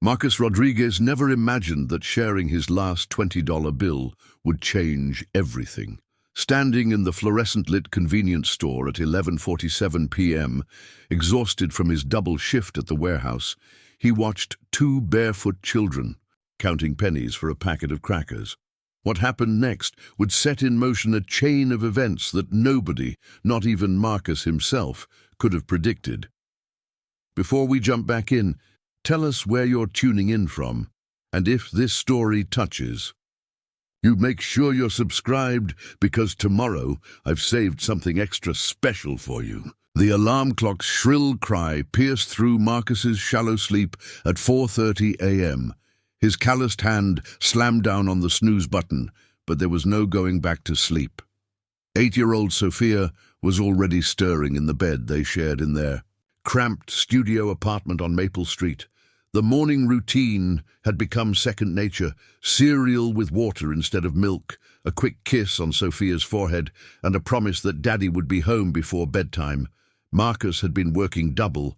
Marcus Rodriguez never imagined that sharing his last $20 bill would change everything. Standing in the fluorescent-lit convenience store at 11:47 p.m., exhausted from his double shift at the warehouse, he watched two barefoot children counting pennies for a packet of crackers. What happened next would set in motion a chain of events that nobody, not even Marcus himself, could have predicted. Before we jump back in, tell us where you're tuning in from, and if this story touches you, make sure you're subscribed, because tomorrow I've saved something extra special for you. The alarm clock's shrill cry pierced through Marcus's shallow sleep at 4:30 a.m. His calloused hand slammed down on the snooze button, but there was no going back to sleep. 8-year-old Sophia was already stirring in the bed they shared in their cramped studio apartment on Maple Street. The morning routine had become second nature: cereal with water instead of milk, a quick kiss on Sophia's forehead, and a promise that Daddy would be home before bedtime. Marcus had been working double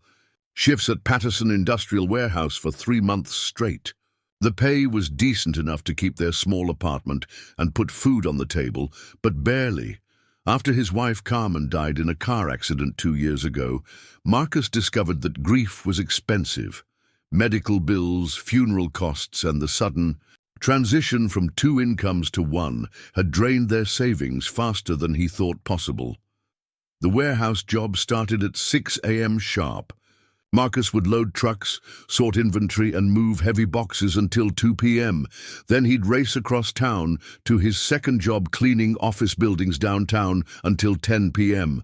shifts at Patterson Industrial Warehouse for 3 months straight. The pay was decent enough to keep their small apartment and put food on the table, but barely. After his wife Carmen died in a car accident 2 years ago, Marcus discovered that grief was expensive. Medical bills, funeral costs, and the sudden transition from 2 incomes to 1 had drained their savings faster than he thought possible. The warehouse job started at 6 a.m. sharp. Marcus would load trucks, sort inventory, and move heavy boxes until 2 p.m. Then he'd race across town to his second job cleaning office buildings downtown until 10 p.m.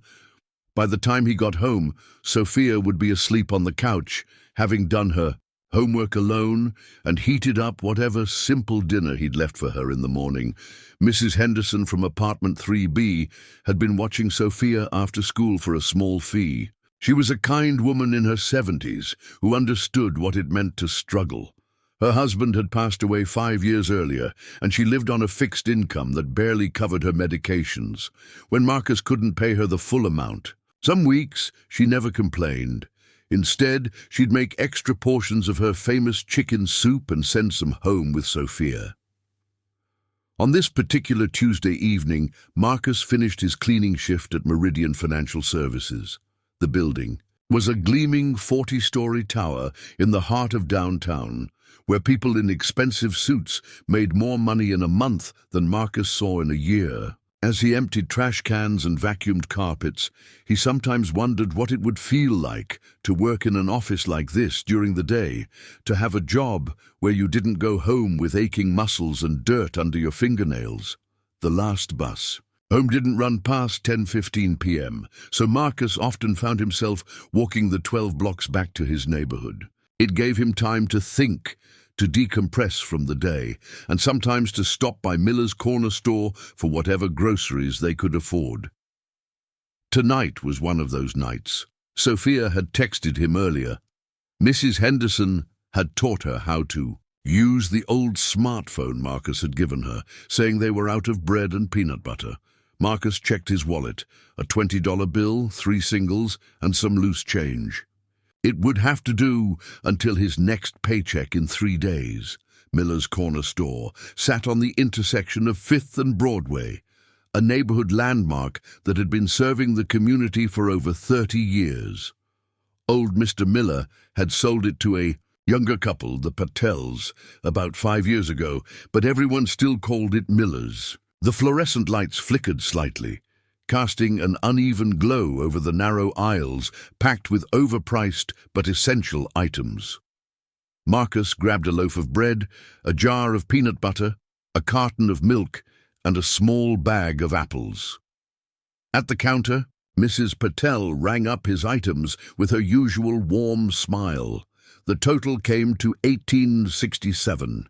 By the time he got home, Sophia would be asleep on the couch, having done her homework alone and heated up whatever simple dinner he'd left for her in the morning. Mrs. Henderson from apartment 3B had been watching Sophia after school for a small fee. She was a kind woman in her 70s who understood what it meant to struggle. Her husband had passed away 5 years earlier, and she lived on a fixed income that barely covered her medications. When Marcus couldn't pay her the full amount, some weeks she never complained. Instead, she'd make extra portions of her famous chicken soup and send some home with Sophia. On this particular Tuesday evening, Marcus finished his cleaning shift at Meridian Financial Services. The building was a gleaming 40-story tower in the heart of downtown, where people in expensive suits made more money in a month than Marcus saw in a year. As he emptied trash cans and vacuumed carpets, he sometimes wondered what it would feel like to work in an office like this during the day, to have a job where you didn't go home with aching muscles and dirt under your fingernails. The last bus home didn't run past 10:15 p.m., so Marcus often found himself walking the 12 blocks back to his neighborhood. It gave him time to think, to decompress from the day, and sometimes to stop by Miller's Corner Store for whatever groceries they could afford. Tonight was one of those nights. Sophia had texted him earlier. Mrs. Henderson had taught her how to use the old smartphone Marcus had given her, saying they were out of bread and peanut butter. Marcus checked his wallet, a $20 bill, 3 singles, and some loose change. It would have to do until his next paycheck in 3 days. Miller's Corner Store sat on the intersection of 5th and Broadway, a neighborhood landmark that had been serving the community for over 30 years. Old Mr. Miller had sold it to a younger couple, the Patels, about 5 years ago, but everyone still called it Miller's. The fluorescent lights flickered slightly, casting an uneven glow over the narrow aisles packed with overpriced but essential items. Marcus grabbed a loaf of bread, a jar of peanut butter, a carton of milk, and a small bag of apples. At the counter, Mrs. Patel rang up his items with her usual warm smile. The total came to $18.67.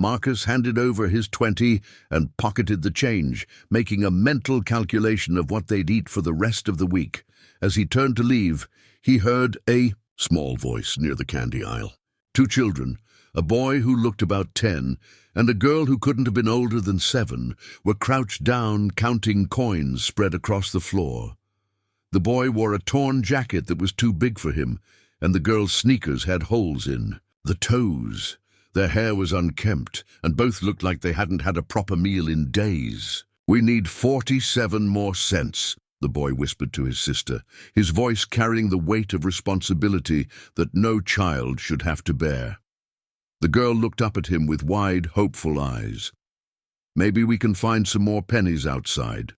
Marcus handed over his 20 and pocketed the change, making a mental calculation of what they'd eat for the rest of the week. As he turned to leave, he heard a small voice near the candy aisle. 2 children, a boy who looked about 10 and a girl who couldn't have been older than 7, were crouched down counting coins spread across the floor. The boy wore a torn jacket that was too big for him, and the girl's sneakers had holes in The toes. Their hair was unkempt, and both looked like they hadn't had a proper meal in days. "We need 47 more cents," the boy whispered to his sister, his voice carrying the weight of responsibility that no child should have to bear. The girl looked up at him with wide, hopeful eyes. "Maybe we can find some more pennies outside."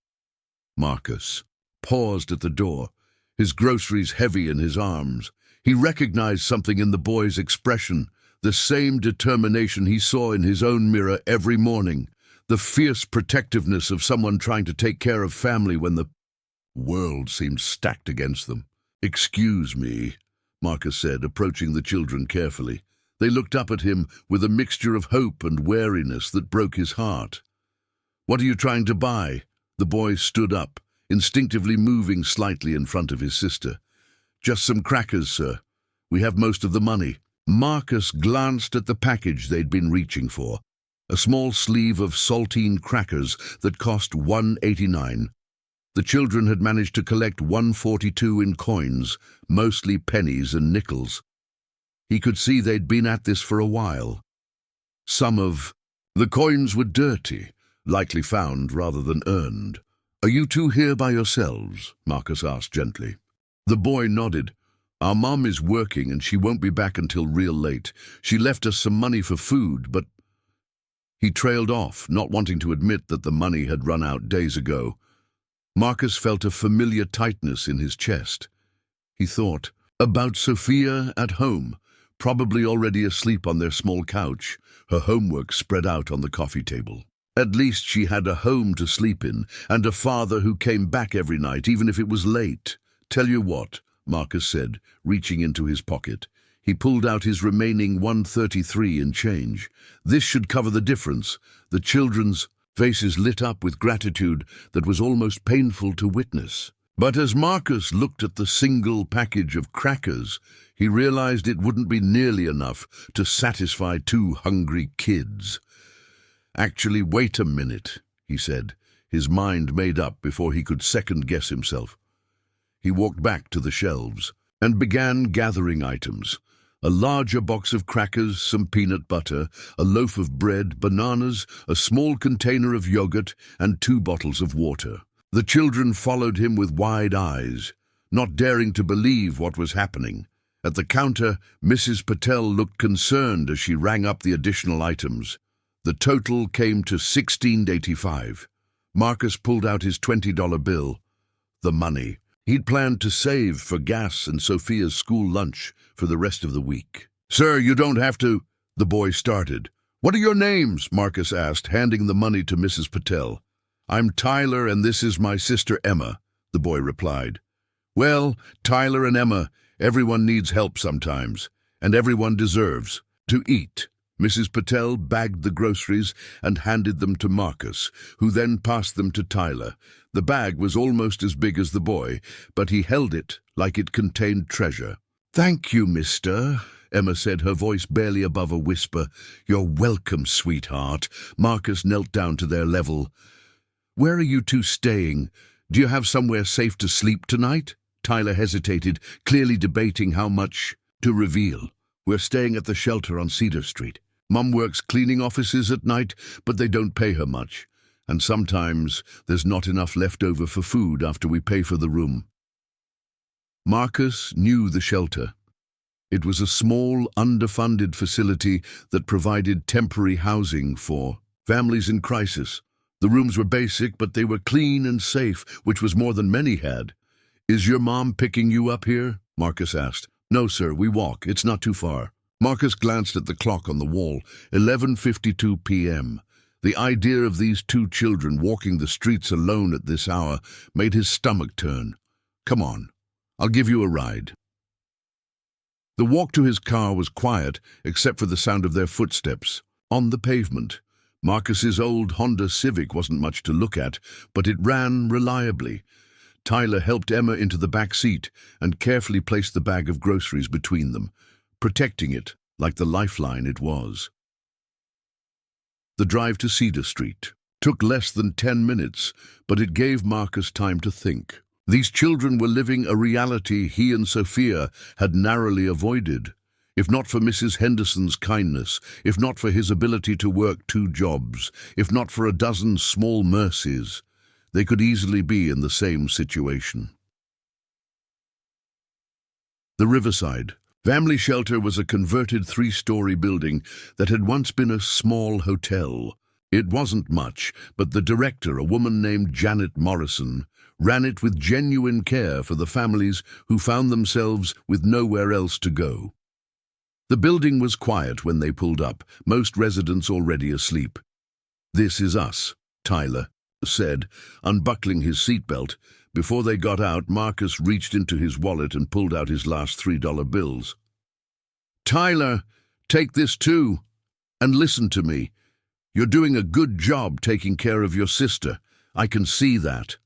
Marcus paused at the door, his groceries heavy in his arms. He recognized something in the boy's expression, the same determination he saw in his own mirror every morning, the fierce protectiveness of someone trying to take care of family when the world seemed stacked against them. "Excuse me," Marcus said, approaching the children carefully. They looked up at him with a mixture of hope and wariness that broke his heart. "What are you trying to buy?" The boy stood up, instinctively moving slightly in front of his sister. "Just some crackers, sir. We have most of the money." Marcus glanced at the package they'd been reaching for, a small sleeve of saltine crackers that cost $1.89. The children had managed to collect $1.42 in coins, mostly pennies and nickels. He could see they'd been at this for a while. Some of the coins were dirty, likely found rather than earned. "Are you two here by yourselves?" Marcus asked gently. The boy nodded. "Our mom is working and she won't be back until real late. She left us some money for food, but—" He trailed off, not wanting to admit that the money had run out days ago. Marcus felt a familiar tightness in his chest. He thought about Sophia at home, probably already asleep on their small couch, her homework spread out on the coffee table. At least she had a home to sleep in, and a father who came back every night, even if it was late. "Tell you what," Marcus said, reaching into his pocket. He pulled out his remaining $1.33 in change. This should cover the difference. The children's faces lit up with gratitude that was almost painful to witness. But as Marcus looked at the single package of crackers, he realized it wouldn't be nearly enough to satisfy two hungry kids. "Actually, wait a minute," he said, his mind made up before he could second-guess himself. He walked back to the shelves and began gathering items. A larger box of crackers, some peanut butter, a loaf of bread, bananas, a small container of yogurt, and 2 bottles of water. The children followed him with wide eyes, not daring to believe what was happening. At the counter, Mrs. Patel looked concerned as she rang up the additional items. The total came to $16.85. Marcus pulled out his $20 bill. The money. He'd planned to save for gas and Sophia's school lunch for the rest of the week. "Sir, you don't have to," the boy started. "What are your names?" Marcus asked, handing the money to Mrs. Patel. "I'm Tyler and this is my sister Emma," the boy replied. "Well, Tyler and Emma, everyone needs help sometimes, and everyone deserves to eat." Mrs. Patel bagged the groceries and handed them to Marcus, who then passed them to Tyler. The bag was almost as big as the boy, but he held it like it contained treasure. "Thank you, mister," Emma said, her voice barely above a whisper. "You're welcome, sweetheart." Marcus knelt down to their level. "Where are you two staying? Do you have somewhere safe to sleep tonight?" Tyler hesitated, clearly debating how much to reveal. "We're staying at the shelter on Cedar Street. Mom works cleaning offices at night, but they don't pay her much. And sometimes there's not enough left over for food after we pay for the room." Marcus knew the shelter. It was a small, underfunded facility that provided temporary housing for families in crisis. The rooms were basic, but they were clean and safe, which was more than many had. "Is your mom picking you up here?" Marcus asked. "No, sir, we walk. It's not too far." Marcus glanced at the clock on the wall, 11:52 p.m. The idea of these two children walking the streets alone at this hour made his stomach turn. "Come on, I'll give you a ride." The walk to his car was quiet, except for the sound of their footsteps on the pavement. Marcus's old Honda Civic wasn't much to look at, but it ran reliably. Tyler helped Emma into the back seat and carefully placed the bag of groceries between them, protecting it like the lifeline it was. The drive to Cedar Street took less than 10 minutes, but it gave Marcus time to think. These children were living a reality he and Sophia had narrowly avoided. If not for Mrs. Henderson's kindness, if not for his ability to work 2 jobs, if not for a dozen small mercies, they could easily be in the same situation. The Riverside Family Shelter was a converted 3-story building that had once been a small hotel. It wasn't much, but the director, a woman named Janet Morrison, ran it with genuine care for the families who found themselves with nowhere else to go. The building was quiet when they pulled up, most residents already asleep. "This is us," Tyler said, unbuckling his seatbelt. Before they got out, Marcus reached into his wallet and pulled out his last $3 bills. "Tyler, take this too. And listen to me. You're doing a good job taking care of your sister. I can see that.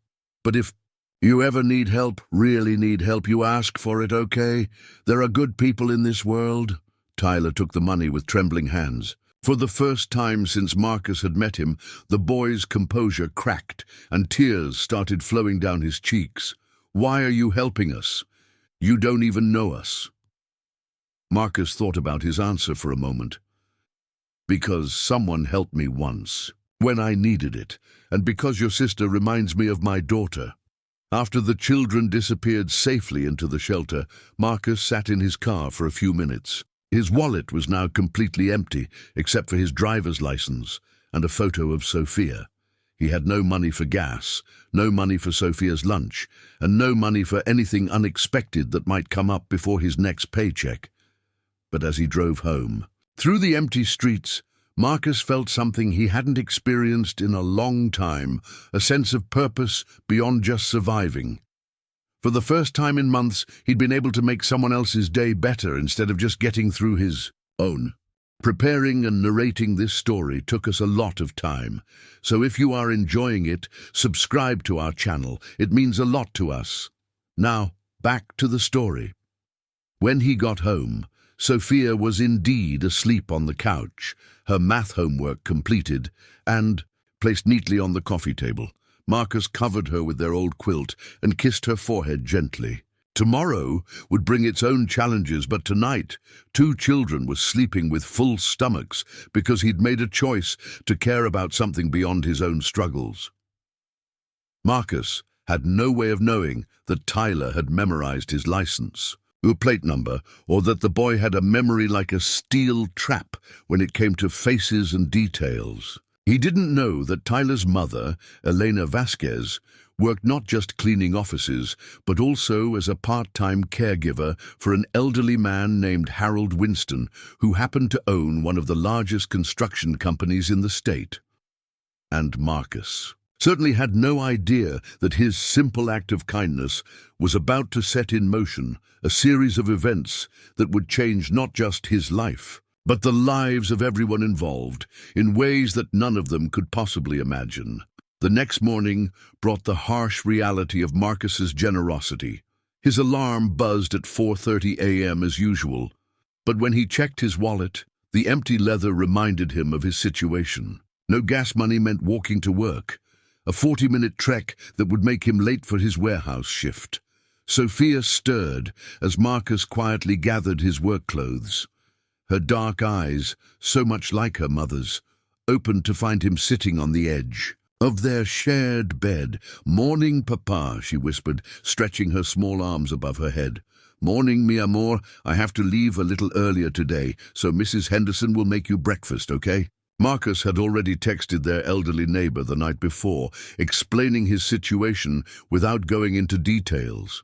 But if you ever need help, really need help, you ask for it, okay? There are good people in this world." Tyler took the money with trembling hands. For the first time since Marcus had met him, the boy's composure cracked and tears started flowing down his cheeks. "Why are you helping us? You don't even know us." Marcus thought about his answer for a moment. "Because someone helped me once, when I needed it, and because your sister reminds me of my daughter." After the children disappeared safely into the shelter, Marcus sat in his car for a few minutes. His wallet was now completely empty, except for his driver's license and a photo of Sophia. He had no money for gas, no money for Sophia's lunch, and no money for anything unexpected that might come up before his next paycheck. But as he drove home, through the empty streets, Marcus felt something he hadn't experienced in a long time, a sense of purpose beyond just surviving. For the first time in months, he'd been able to make someone else's day better instead of just getting through his own. Preparing and narrating this story took us a lot of time, so if you are enjoying it, subscribe to our channel. It means a lot to us. Now, back to the story. When he got home, Sophia was indeed asleep on the couch, her math homework completed, and placed neatly on the coffee table. Marcus covered her with their old quilt and kissed her forehead gently. Tomorrow would bring its own challenges, but tonight 2 children were sleeping with full stomachs because he'd made a choice to care about something beyond his own struggles. Marcus had no way of knowing that Tyler had memorized his license, or plate number, or that the boy had a memory like a steel trap when it came to faces and details. He didn't know that Tyler's mother, Elena Vasquez, worked not just cleaning offices, but also as a part-time caregiver for an elderly man named Harold Winston, who happened to own one of the largest construction companies in the state. And Marcus certainly had no idea that his simple act of kindness was about to set in motion a series of events that would change not just his life, but the lives of everyone involved, in ways that none of them could possibly imagine. The next morning brought the harsh reality of Marcus's generosity. His alarm buzzed at 4:30 a.m. as usual, but when he checked his wallet, the empty leather reminded him of his situation. No gas money meant walking to work, a 40-minute trek that would make him late for his warehouse shift. Sophia stirred as Marcus quietly gathered his work clothes. Her dark eyes, so much like her mother's, opened to find him sitting on the edge of their shared bed. "Morning, Papa," she whispered, stretching her small arms above her head. "Morning, mi amor. I have to leave a little earlier today, so Mrs. Henderson will make you breakfast, okay?" Marcus had already texted their elderly neighbor the night before, explaining his situation without going into details.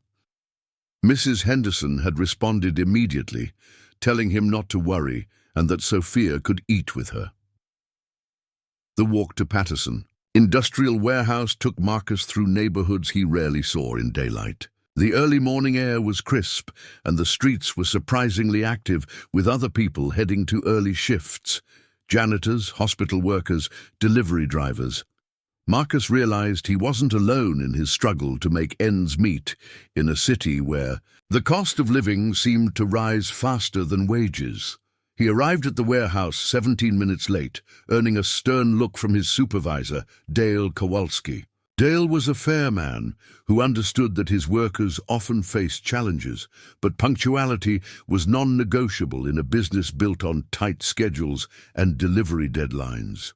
Mrs. Henderson had responded immediately, telling him not to worry and that Sophia could eat with her. The walk to Patterson Industrial Warehouse took Marcus through neighborhoods he rarely saw in daylight. The early morning air was crisp, and the streets were surprisingly active, with other people heading to early shifts. Janitors, hospital workers, delivery drivers. Marcus realized he wasn't alone in his struggle to make ends meet in a city where the cost of living seemed to rise faster than wages. He arrived at the warehouse 17 minutes late, earning a stern look from his supervisor, Dale Kowalski. Dale was a fair man who understood that his workers often faced challenges, but punctuality was non-negotiable in a business built on tight schedules and delivery deadlines.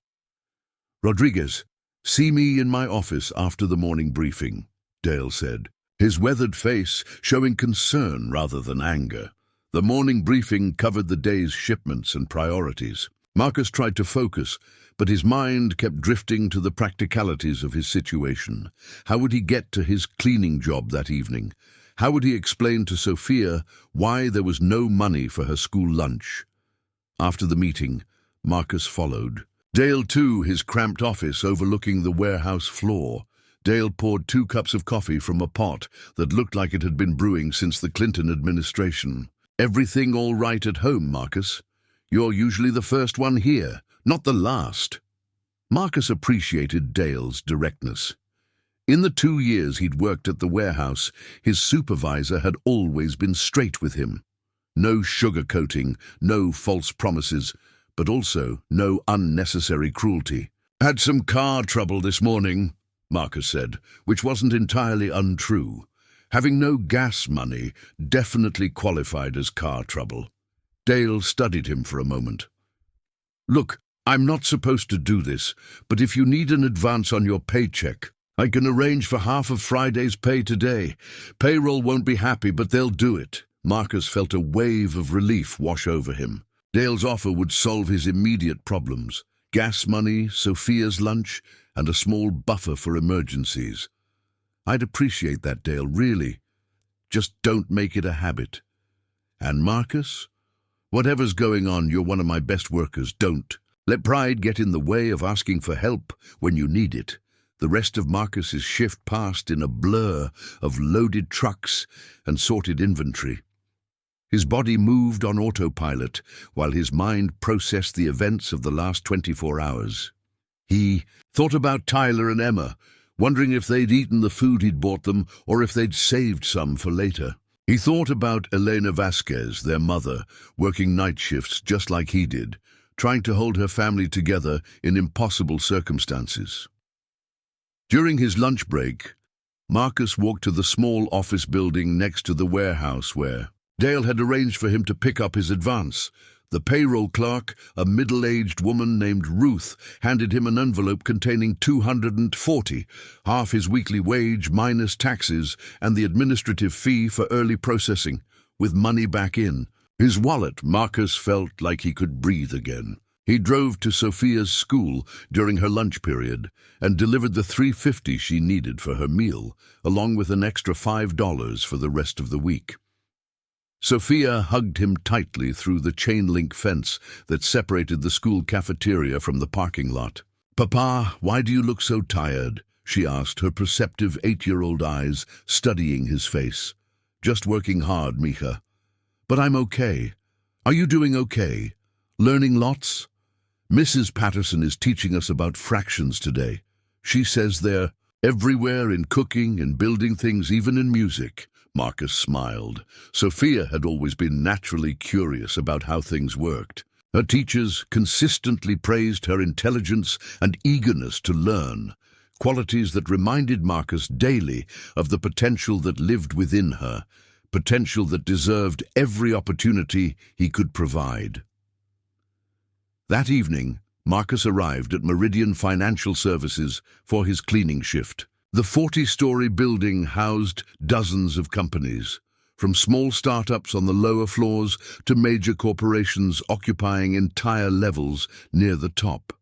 "Rodriguez, see me in my office after the morning briefing," Dale said, his weathered face showing concern rather than anger. The morning briefing covered the day's shipments and priorities. Marcus tried to focus, but his mind kept drifting to the practicalities of his situation. How would he get to his cleaning job that evening? How would he explain to Sophia why there was no money for her school lunch? After the meeting, Marcus followed. Dale too, his cramped office overlooking the warehouse floor. Dale poured 2 cups of coffee from a pot that looked like it had been brewing since the Clinton administration. "Everything all right at home, Marcus? You're usually the first one here, not the last." Marcus appreciated Dale's directness. In the 2 years he'd worked at the warehouse, his supervisor had always been straight with him. No sugarcoating, no false promises, but also no unnecessary cruelty. "Had some car trouble this morning," Marcus said, which wasn't entirely untrue. Having no gas money definitely qualified as car trouble. Dale studied him for a moment. "Look, I'm not supposed to do this, but if you need an advance on your paycheck, I can arrange for half of Friday's pay today. Payroll won't be happy, but they'll do it." Marcus felt a wave of relief wash over him. Dale's offer would solve his immediate problems: gas money, Sophia's lunch, and a small buffer for emergencies. "I'd appreciate that, Dale, really. Just don't make it a habit. And Marcus, whatever's going on, you're one of my best workers. Don't let pride get in the way of asking for help when you need it." The rest of Marcus's shift passed in a blur of loaded trucks and sorted inventory. His body moved on autopilot while his mind processed the events of the last 24 hours. He thought about Tyler and Emma, wondering if they'd eaten the food he'd bought them or if they'd saved some for later. He thought about Elena Vasquez, their mother, working night shifts just like he did, trying to hold her family together in impossible circumstances. During his lunch break, Marcus walked to the small office building next to the warehouse where Dale had arranged for him to pick up his advance. The payroll clerk, a middle-aged woman named Ruth, handed him an envelope containing $240, half his weekly wage minus taxes and the administrative fee for early processing, with money back in. His wallet, Marcus felt like he could breathe again. He drove to Sophia's school during her lunch period and delivered the $350 she needed for her meal, along with an extra $5 for the rest of the week. Sophia hugged him tightly through the chain-link fence that separated the school cafeteria from the parking lot. "Papa, why do you look so tired?" she asked, her perceptive 8-year-old eyes studying his face. "Just working hard, Mija. But I'm okay. Are you doing okay? Learning lots? Mrs. Patterson is teaching us about fractions today. She says they're everywhere in cooking and building things, even in music." Marcus smiled. Sophia had always been naturally curious about how things worked. Her teachers consistently praised her intelligence and eagerness to learn, qualities that reminded Marcus daily of the potential that lived within her, potential that deserved every opportunity he could provide. That evening, Marcus arrived at Meridian Financial Services for his cleaning shift. The 40-story building housed dozens of companies, from small startups on the lower floors to major corporations occupying entire levels near the top.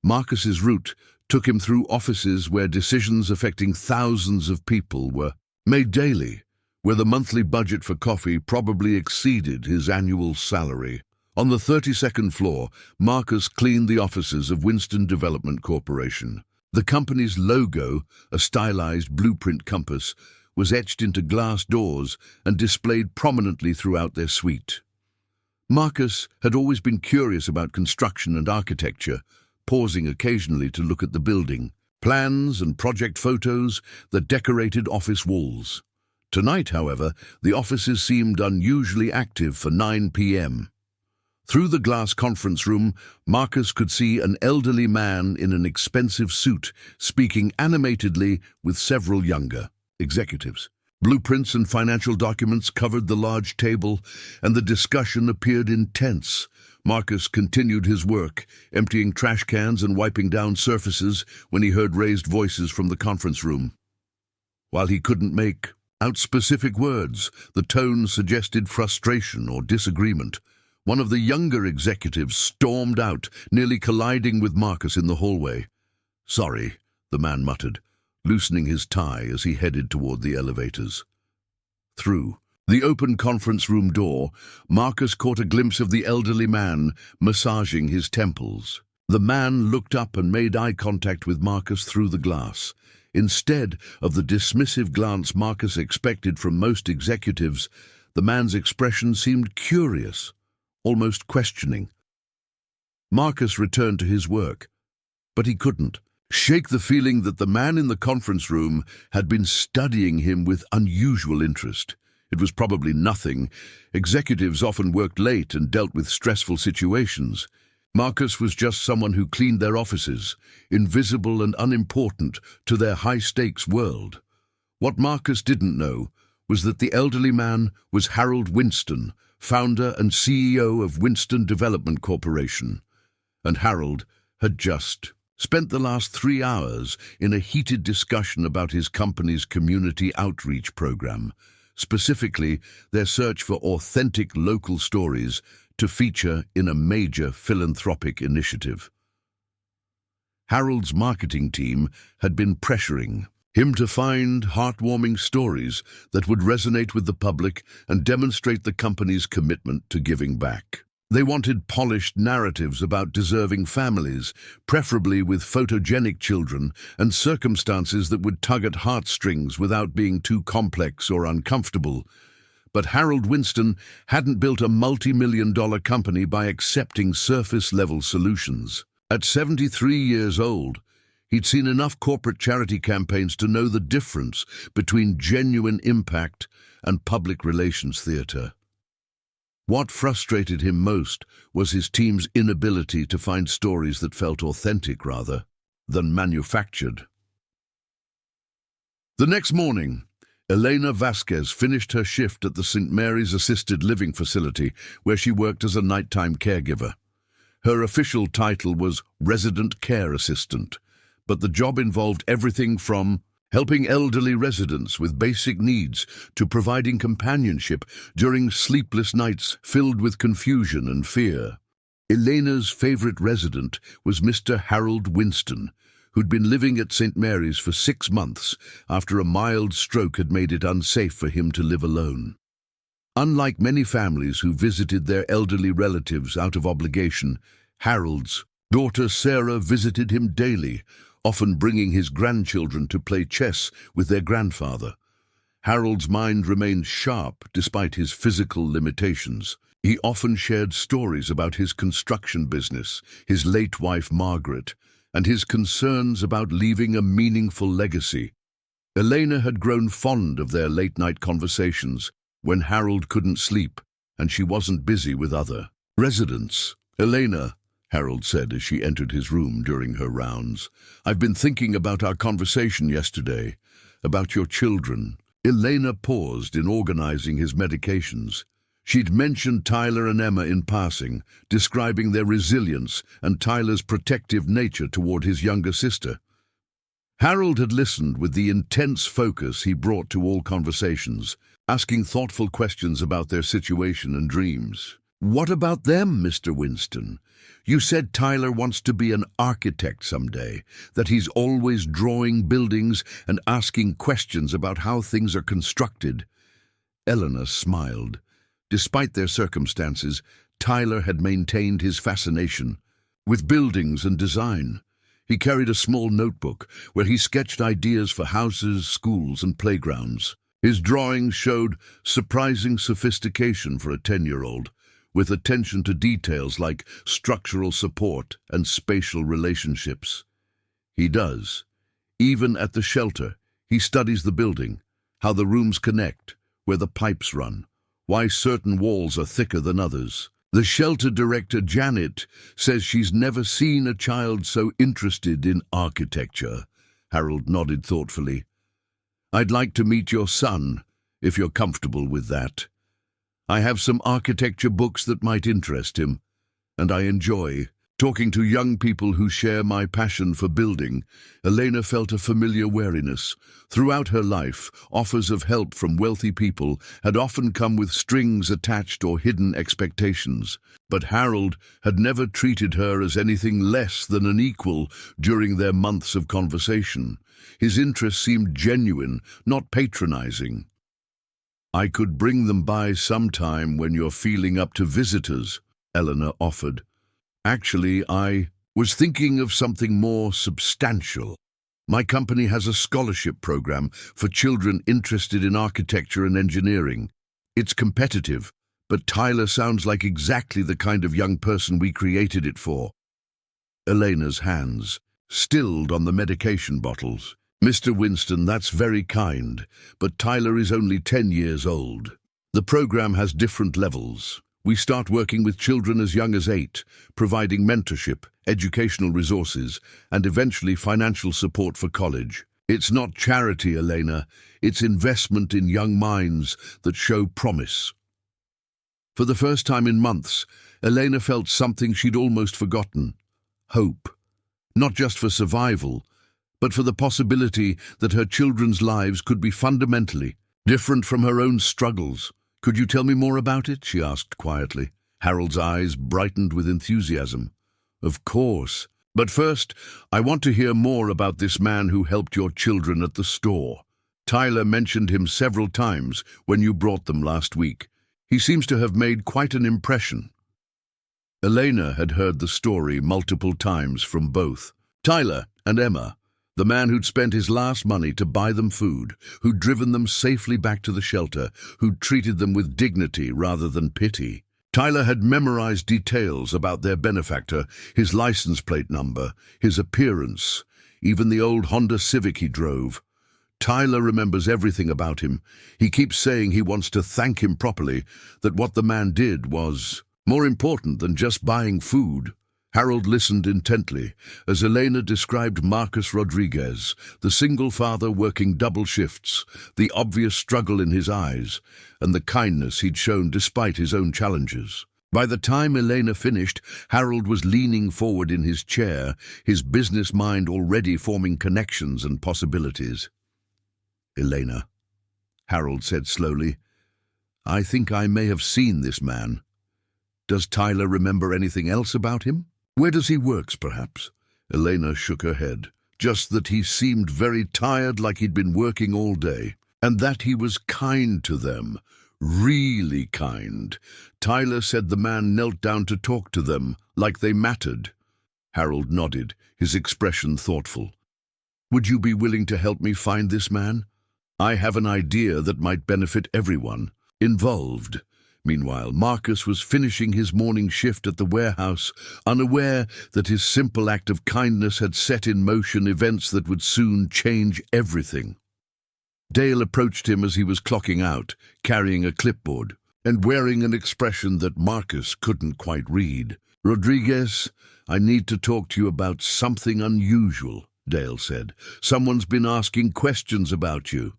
Marcus's route took him through offices where decisions affecting thousands of people were made daily, where the monthly budget for coffee probably exceeded his annual salary. On the 32nd floor, Marcus cleaned the offices of Winston Development Corporation. The company's logo, a stylized blueprint compass, was etched into glass doors and displayed prominently throughout their suite. Marcus had always been curious about construction and architecture, pausing occasionally to look at the building, plans and project photos that decorated office walls. Tonight, however, the offices seemed unusually active for 9 p.m. Through the glass conference room, Marcus could see an elderly man in an expensive suit speaking animatedly with several younger executives. Blueprints and financial documents covered the large table, and the discussion appeared intense. Marcus continued his work, emptying trash cans and wiping down surfaces when he heard raised voices from the conference room. While he couldn't make out specific words, the tone suggested frustration or disagreement. One of the younger executives stormed out, nearly colliding with Marcus in the hallway. "Sorry," the man muttered, loosening his tie as he headed toward the elevators. Through the open conference room door, Marcus caught a glimpse of the elderly man massaging his temples. The man looked up and made eye contact with Marcus through the glass. Instead of the dismissive glance Marcus expected from most executives, the man's expression seemed curious, almost questioning. Marcus returned to his work, but he couldn't shake the feeling that the man in the conference room had been studying him with unusual interest. It was probably nothing. Executives often worked late and dealt with stressful situations. Marcus was just someone who cleaned their offices, invisible and unimportant to their high-stakes world. What Marcus didn't know was that the elderly man was Harold Winston, founder and CEO of Winston Development Corporation. And Harold had just spent the last 3 hours in a heated discussion about his company's community outreach program, specifically their search for authentic local stories to feature in a major philanthropic initiative. Harold's marketing team had been pressuring him to find heartwarming stories that would resonate with the public and demonstrate the company's commitment to giving back. They wanted polished narratives about deserving families, preferably with photogenic children, and circumstances that would tug at heartstrings without being too complex or uncomfortable. But Harold Winston hadn't built a multi-million-dollar company by accepting surface-level solutions. At 73 years old, he'd seen enough corporate charity campaigns to know the difference between genuine impact and public relations theater. What frustrated him most was his team's inability to find stories that felt authentic rather than manufactured. The next morning, Elena Vasquez finished her shift at the St. Mary's Assisted Living Facility, where she worked as a nighttime caregiver. Her official title was Resident Care Assistant, but the job involved everything from helping elderly residents with basic needs to providing companionship during sleepless nights filled with confusion and fear. Elena's favorite resident was Mr. Harold Winston, who'd been living at St. Mary's for 6 months after a mild stroke had made it unsafe for him to live alone. Unlike many families who visited their elderly relatives out of obligation, Harold's daughter Sarah visited him daily, often bringing his grandchildren to play chess with their grandfather. Harold's mind remained sharp despite his physical limitations. He often shared stories about his construction business, his late wife Margaret, and his concerns about leaving a meaningful legacy. Elena had grown fond of their late-night conversations when Harold couldn't sleep and she wasn't busy with other residents. "Elena," Harold said as she entered his room during her rounds, "I've been thinking about our conversation yesterday, about your children." Elena paused in organizing his medications. She'd mentioned Tyler and Emma in passing, describing their resilience and Tyler's protective nature toward his younger sister. Harold had listened with the intense focus he brought to all conversations, asking thoughtful questions about their situation and dreams. "What about them, Mr. Winston? You said Tyler wants to be an architect someday, that he's always drawing buildings and asking questions about how things are constructed." Eleanor smiled. Despite their circumstances, Tyler had maintained his fascination with buildings and design. He carried a small notebook where he sketched ideas for houses, schools, and playgrounds. His drawings showed surprising sophistication for a 10-year-old, with attention to details like structural support and spatial relationships. He does. Even at the shelter, he studies the building, how the rooms connect, where the pipes run, why certain walls are thicker than others. The shelter director, Janet, says she's never seen a child so interested in architecture. Harold nodded thoughtfully. I'd like to meet your son, if you're comfortable with that. I have some architecture books that might interest him, and I enjoy talking to young people who share my passion for building. Elena felt a familiar wariness. Throughout her life, offers of help from wealthy people had often come with strings attached or hidden expectations. But Harold had never treated her as anything less than an equal during their months of conversation. His interest seemed genuine, not patronizing. I could bring them by sometime when you're feeling up to visitors, Eleanor offered. Actually, I was thinking of something more substantial. My company has a scholarship program for children interested in architecture and engineering. It's competitive, but Tyler sounds like exactly the kind of young person we created it for. Elena's hands stilled on the medication bottles. Mr. Winston, that's very kind, but Tyler is only 10 years old. The program has different levels. We start working with children as young as 8, providing mentorship, educational resources, and eventually financial support for college. It's not charity, Elena. It's investment in young minds that show promise. For the first time in months, Elena felt something she'd almost forgotten. Hope. Not just for survival, but for the possibility that her children's lives could be fundamentally different from her own struggles. Could you tell me more about it? She asked quietly. Harold's eyes brightened with enthusiasm. Of course. But first, I want to hear more about this man who helped your children at the store. Tyler mentioned him several times when you brought them last week. He seems to have made quite an impression. Elena had heard the story multiple times from both Tyler and Emma. The man who'd spent his last money to buy them food, who'd driven them safely back to the shelter, who'd treated them with dignity rather than pity. Tyler had memorized details about their benefactor, his license plate number, his appearance, even the old Honda Civic he drove. Tyler remembers everything about him. He keeps saying he wants to thank him properly, that what the man did was more important than just buying food. Harold listened intently as Elena described Marcus Rodriguez, the single father working double shifts, the obvious struggle in his eyes, and the kindness he'd shown despite his own challenges. By the time Elena finished, Harold was leaning forward in his chair, his business mind already forming connections and possibilities. Elena, Harold said slowly, I think I may have seen this man. Does Tyler remember anything else about him? Where does he work, perhaps? Elena shook her head. Just that he seemed very tired, like he'd been working all day. And that he was kind to them. Really kind. Tyler said the man knelt down to talk to them, like they mattered. Harold nodded, his expression thoughtful. Would you be willing to help me find this man? I have an idea that might benefit everyone involved. Meanwhile, Marcus was finishing his morning shift at the warehouse, unaware that his simple act of kindness had set in motion events that would soon change everything. Dale approached him as he was clocking out, carrying a clipboard, and wearing an expression that Marcus couldn't quite read. Rodriguez, I need to talk to you about something unusual, Dale said. Someone's been asking questions about you.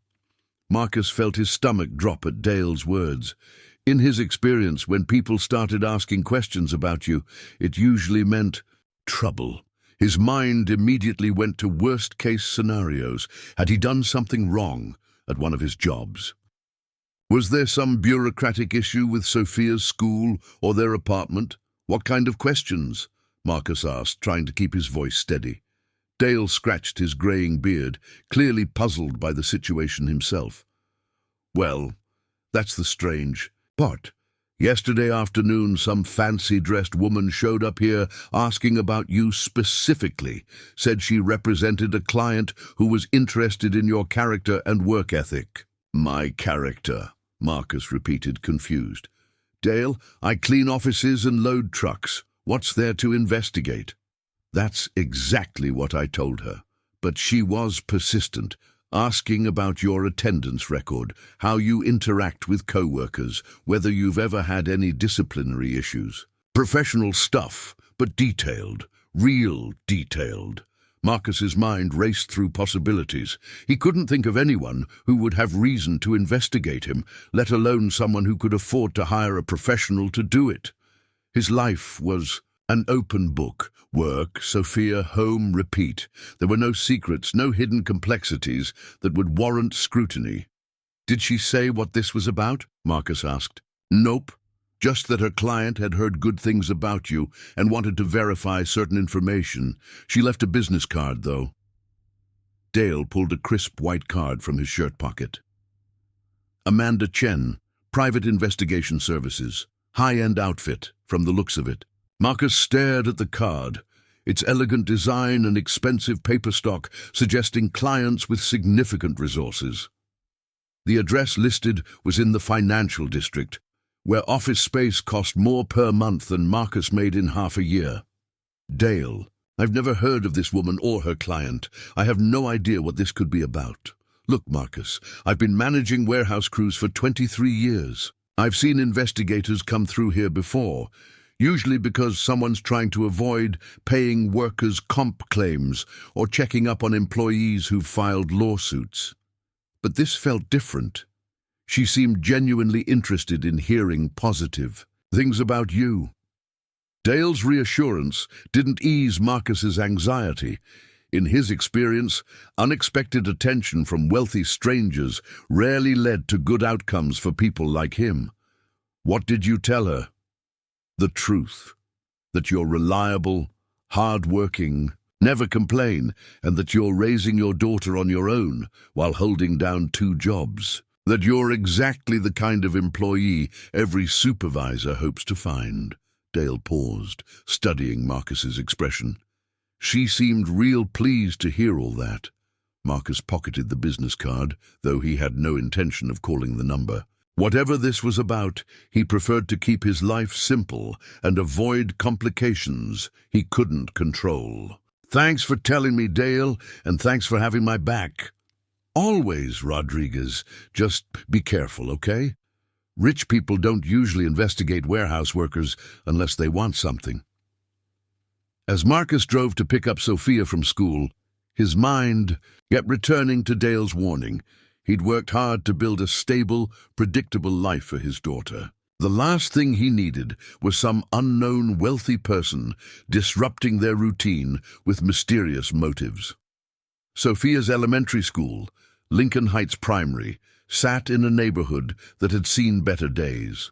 Marcus felt his stomach drop at Dale's words. In his experience, when people started asking questions about you, it usually meant trouble. His mind immediately went to worst-case scenarios. Had he done something wrong at one of his jobs? Was there some bureaucratic issue with Sophia's school or their apartment? What kind of questions? Marcus asked, trying to keep his voice steady. Dale scratched his greying beard, clearly puzzled by the situation himself. Well, that's the strange part. Yesterday afternoon, some fancy-dressed woman showed up here asking about you specifically, said she represented a client who was interested in your character and work ethic. My character, Marcus repeated, confused. Dale, I clean offices and load trucks. What's there to investigate? That's exactly what I told her. But she was persistent. asking about your attendance record, how you interact with co-workers, whether you've ever had any disciplinary issues. Professional stuff, but detailed, real detailed. Marcus's mind raced through possibilities. He couldn't think of anyone who would have reason to investigate him, let alone someone who could afford to hire a professional to do it. His life was an open book. Work, Sophia, home, repeat. There were no secrets, no hidden complexities that would warrant scrutiny. Did she say what this was about? Marcus asked. Nope. Just that her client had heard good things about you and wanted to verify certain information. She left a business card, though. Dale pulled a crisp white card from his shirt pocket. Amanda Chen, Private Investigation Services. High-end outfit, from the looks of it. Marcus stared at the card, its elegant design and expensive paper stock suggesting clients with significant resources. The address listed was in the financial district, where office space cost more per month than Marcus made in half a year. Dale, I've never heard of this woman or her client. I have no idea what this could be about. Look, Marcus, I've been managing warehouse crews for 23 years. I've seen investigators come through here before, usually because someone's trying to avoid paying workers' comp claims or checking up on employees who've filed lawsuits. But this felt different. She seemed genuinely interested in hearing positive things about you. Dale's reassurance didn't ease Marcus's anxiety. In his experience, unexpected attention from wealthy strangers rarely led to good outcomes for people like him. What did you tell her? The truth. That you're reliable, hard-working, never complain, and that you're raising your daughter on your own while holding down 2 jobs. That you're exactly the kind of employee every supervisor hopes to find. Dale paused, studying Marcus's expression. She seemed real pleased to hear all that. Marcus pocketed the business card, though he had no intention of calling the number. Whatever this was about, he preferred to keep his life simple and avoid complications he couldn't control. Thanks for telling me, Dale, and thanks for having my back. Always, Rodriguez. Just be careful, okay? Rich people don't usually investigate warehouse workers unless they want something. As Marcus drove to pick up Sophia from school, his mind kept returning to Dale's warning. He'd worked hard to build a stable, predictable life for his daughter. The last thing he needed was some unknown wealthy person disrupting their routine with mysterious motives. Sophia's elementary school, Lincoln Heights Primary, sat in a neighborhood that had seen better days.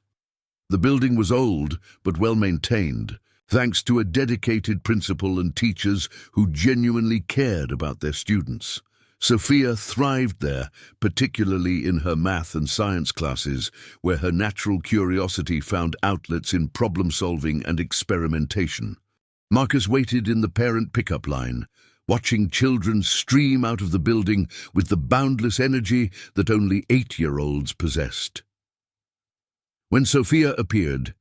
The building was old but well-maintained, thanks to a dedicated principal and teachers who genuinely cared about their students. Sophia thrived there, particularly in her math and science classes, where her natural curiosity found outlets in problem-solving and experimentation. Marcus waited in the parent pickup line, watching children stream out of the building with the boundless energy that only 8-year-olds possessed. When Sophia appeared,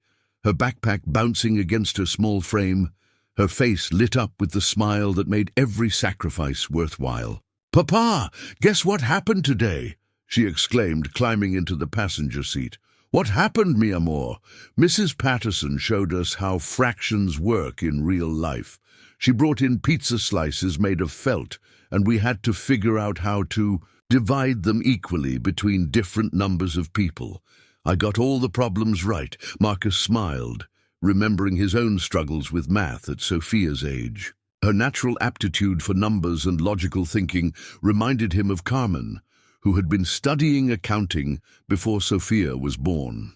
her backpack bouncing against her small frame, her face lit up with the smile that made every sacrifice worthwhile. "Papa, guess what happened today?" she exclaimed, climbing into the passenger seat. "What happened, mi amor?" Mrs. Patterson showed us how fractions work in real life. She brought in pizza slices made of felt, and we had to figure out how to divide them equally between different numbers of people. I got all the problems right. Marcus smiled, remembering his own struggles with math at Sophia's age. Her natural aptitude for numbers and logical thinking reminded him of Carmen, who had been studying accounting before Sophia was born.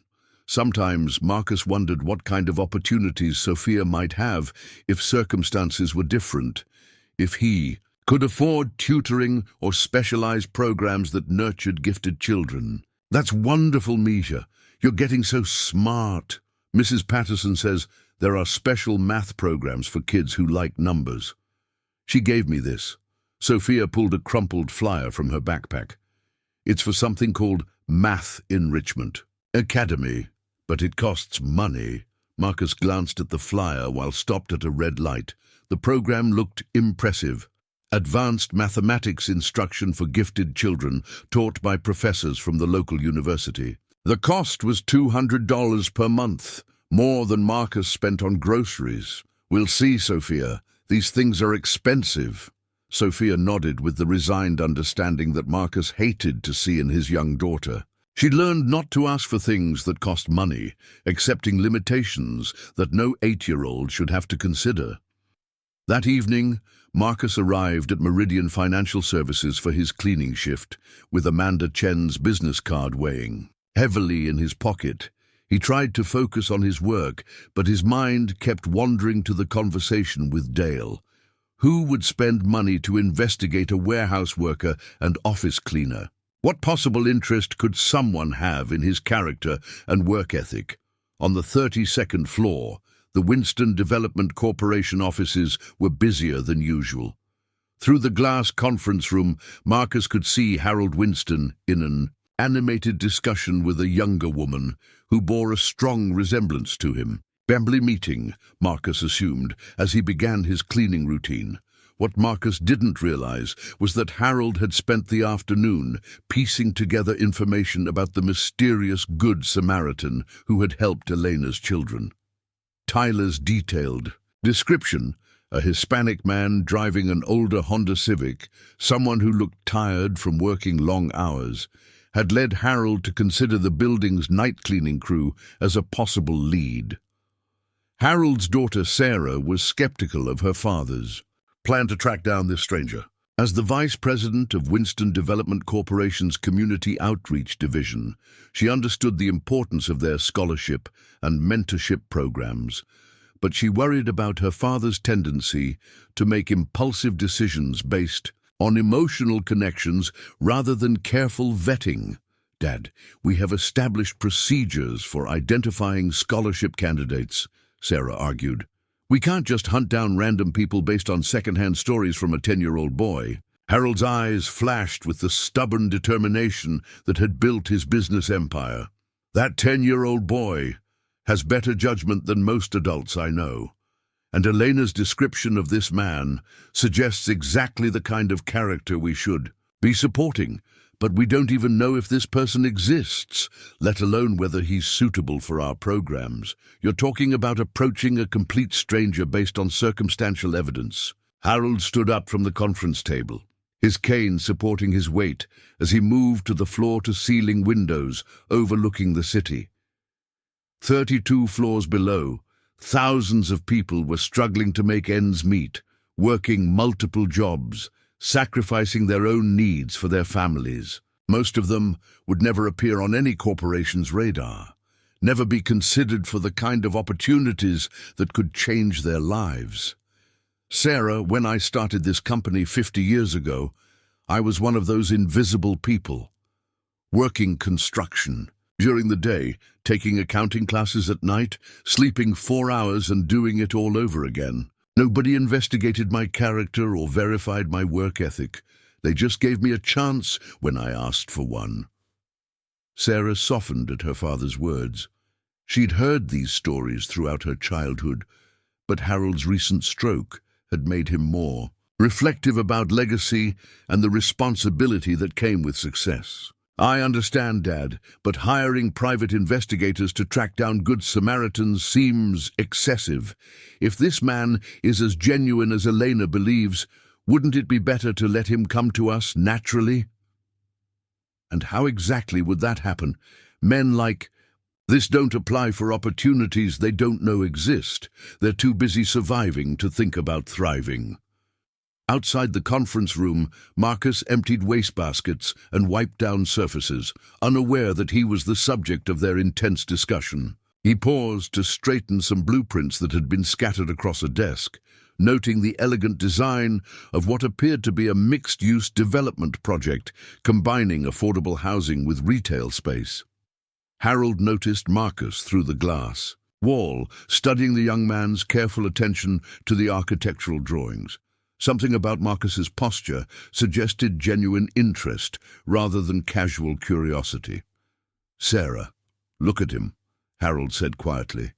Sometimes Marcus wondered what kind of opportunities Sophia might have if circumstances were different, if he could afford tutoring or specialized programs that nurtured gifted children. "That's wonderful, Misha. You're getting so smart." Mrs. Patterson says there are special math programs for kids who like numbers. She gave me this. Sophia pulled a crumpled flyer from her backpack. It's for something called Math Enrichment Academy, but it costs money. Marcus glanced at the flyer while stopped at a red light. The program looked impressive. advanced mathematics instruction for gifted children taught by professors from the local university. The cost was $200 per month, more than Marcus spent on groceries. "We'll see, Sophia. These things are expensive." Sophia nodded with the resigned understanding that Marcus hated to see in his young daughter. She'd learned not to ask for things that cost money, accepting limitations that no 8-year-old should have to consider. That evening, Marcus arrived at Meridian Financial Services for his cleaning shift, with Amanda Chen's business card weighing heavily in his pocket. He tried to focus on his work, but his mind kept wandering to the conversation with Dale. Who would spend money to investigate a warehouse worker and office cleaner? What possible interest could someone have in his character and work ethic? On the 32nd floor, the Winston Development Corporation offices were busier than usual. Through the glass conference room, Marcus could see Harold Winston in an animated discussion with a younger woman who bore a strong resemblance to him. Family meeting, Marcus assumed, as he began his cleaning routine. What Marcus didn't realize was that Harold had spent the afternoon piecing together information about the mysterious Good Samaritan who had helped Elena's children. Tyler's detailed description, a Hispanic man driving an older Honda Civic, someone who looked tired from working long hours, had led Harold to consider the building's night cleaning crew as a possible lead. Harold's daughter Sarah was skeptical of her father's plan to track down this stranger. As the vice president of Winston Development Corporation's Community Outreach Division, she understood the importance of their scholarship and mentorship programs, but she worried about her father's tendency to make impulsive decisions based on emotional connections rather than careful vetting. "Dad, we have established procedures for identifying scholarship candidates," Sarah argued. "We can't just hunt down random people based on second-hand stories from a 10-year-old boy." Harold's eyes flashed with the stubborn determination that had built his business empire. "That 10-year-old boy has better judgment than most adults I know. And Elena's description of this man suggests exactly the kind of character we should be supporting, but we don't even know if this person exists, let alone whether he's suitable for our programs. You're talking about approaching a complete stranger based on circumstantial evidence." Harold stood up from the conference table, his cane supporting his weight as he moved to the floor-to-ceiling windows overlooking the city. 32 floors below, thousands of people were struggling to make ends meet, working multiple jobs, sacrificing their own needs for their families. Most of them would never appear on any corporation's radar, never be considered for the kind of opportunities that could change their lives. "Sarah, when I started this company 50 years ago, I was one of those invisible people, working construction during the day, taking accounting classes at night, sleeping 4 hours and doing it all over again. Nobody investigated my character or verified my work ethic. They just gave me a chance when I asked for one." Sarah softened at her father's words. She'd heard these stories throughout her childhood, but Harold's recent stroke had made him more reflective about legacy and the responsibility that came with success. "I understand, Dad, but hiring private investigators to track down Good Samaritans seems excessive. If this man is as genuine as Elena believes, wouldn't it be better to let him come to us naturally?" "And how exactly would that happen? Men like this don't apply for opportunities they don't know exist. They're too busy surviving to think about thriving." Outside the conference room, Marcus emptied wastebaskets and wiped down surfaces, unaware that he was the subject of their intense discussion. He paused to straighten some blueprints that had been scattered across a desk, noting the elegant design of what appeared to be a mixed-use development project, combining affordable housing with retail space. Harold noticed Marcus through the glass wall, studying the young man's careful attention to the architectural drawings. Something about Marcus's posture suggested genuine interest rather than casual curiosity. "Sarah, look at him," Harold said quietly.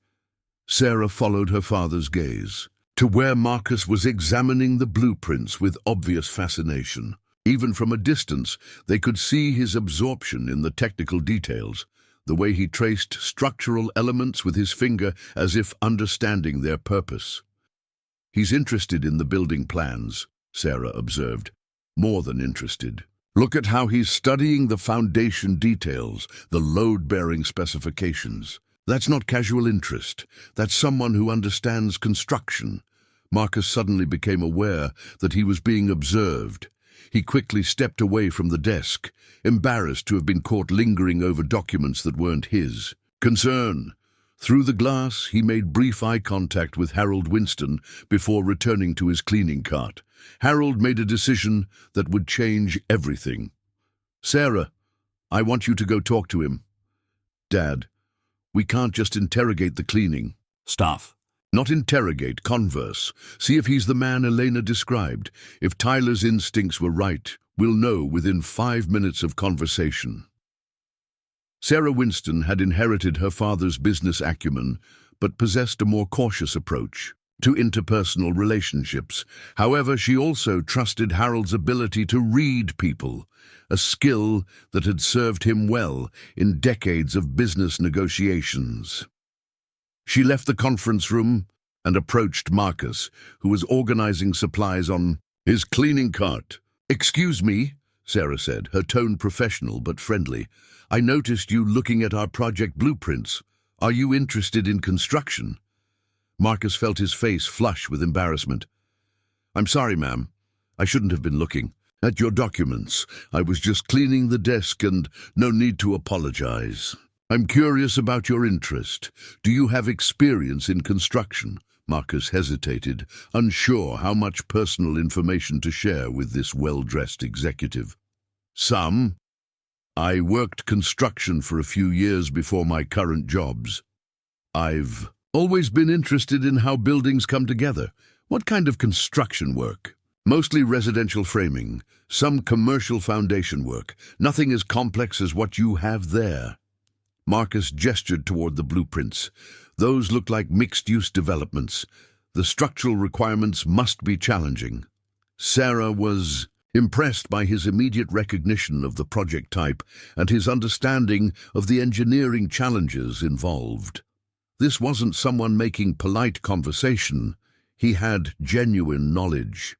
Sarah followed her father's gaze. to where Marcus was examining the blueprints with obvious fascination. Even from a distance, they could see his absorption in the technical details, the way he traced structural elements with his finger as if understanding their purpose. "He's interested in the building plans," Sarah observed. "More than interested. Look at how he's studying the foundation details, the load-bearing specifications. That's not casual interest. That's someone who understands construction." Marcus suddenly became aware that he was being observed. He quickly stepped away from the desk, embarrassed to have been caught lingering over documents that weren't his. Concern. Through the glass, he made brief eye contact with Harold Winston before returning to his cleaning cart. Harold made a decision that would change everything. "Sarah, I want you to go talk to him." "Dad, we can't just interrogate the cleaning." Stuff. "Not interrogate, converse. See if he's the man Elena described. If Tyler's instincts were right, we'll know within 5 minutes of conversation." Sarah Winston had inherited her father's business acumen, but possessed a more cautious approach to interpersonal relationships. However, she also trusted Harold's ability to read people, a skill that had served him well in decades of business negotiations. She left the conference room and approached Marcus, who was organizing supplies on his cleaning cart. "Excuse me," Sarah said, her tone professional but friendly. "I noticed you looking at our project blueprints. Are you interested in construction?" Marcus felt his face flush with embarrassment. "I'm sorry, ma'am. I shouldn't have been looking at your documents. I was just cleaning the desk and no need to apologize. I'm curious about your interest. Do you have experience in construction?" Marcus hesitated, unsure how much personal information to share with this well-dressed executive. "Some. I worked construction for a few years before my current jobs. I've always been interested in how buildings come together. What kind of construction work?" "Mostly residential framing, some commercial foundation work. Nothing as complex as what you have there." Marcus gestured toward the blueprints. "Those look like mixed-use developments. The structural requirements must be challenging." Sarah was impressed by his immediate recognition of the project type and his understanding of the engineering challenges involved. This wasn't someone making polite conversation. He had genuine knowledge.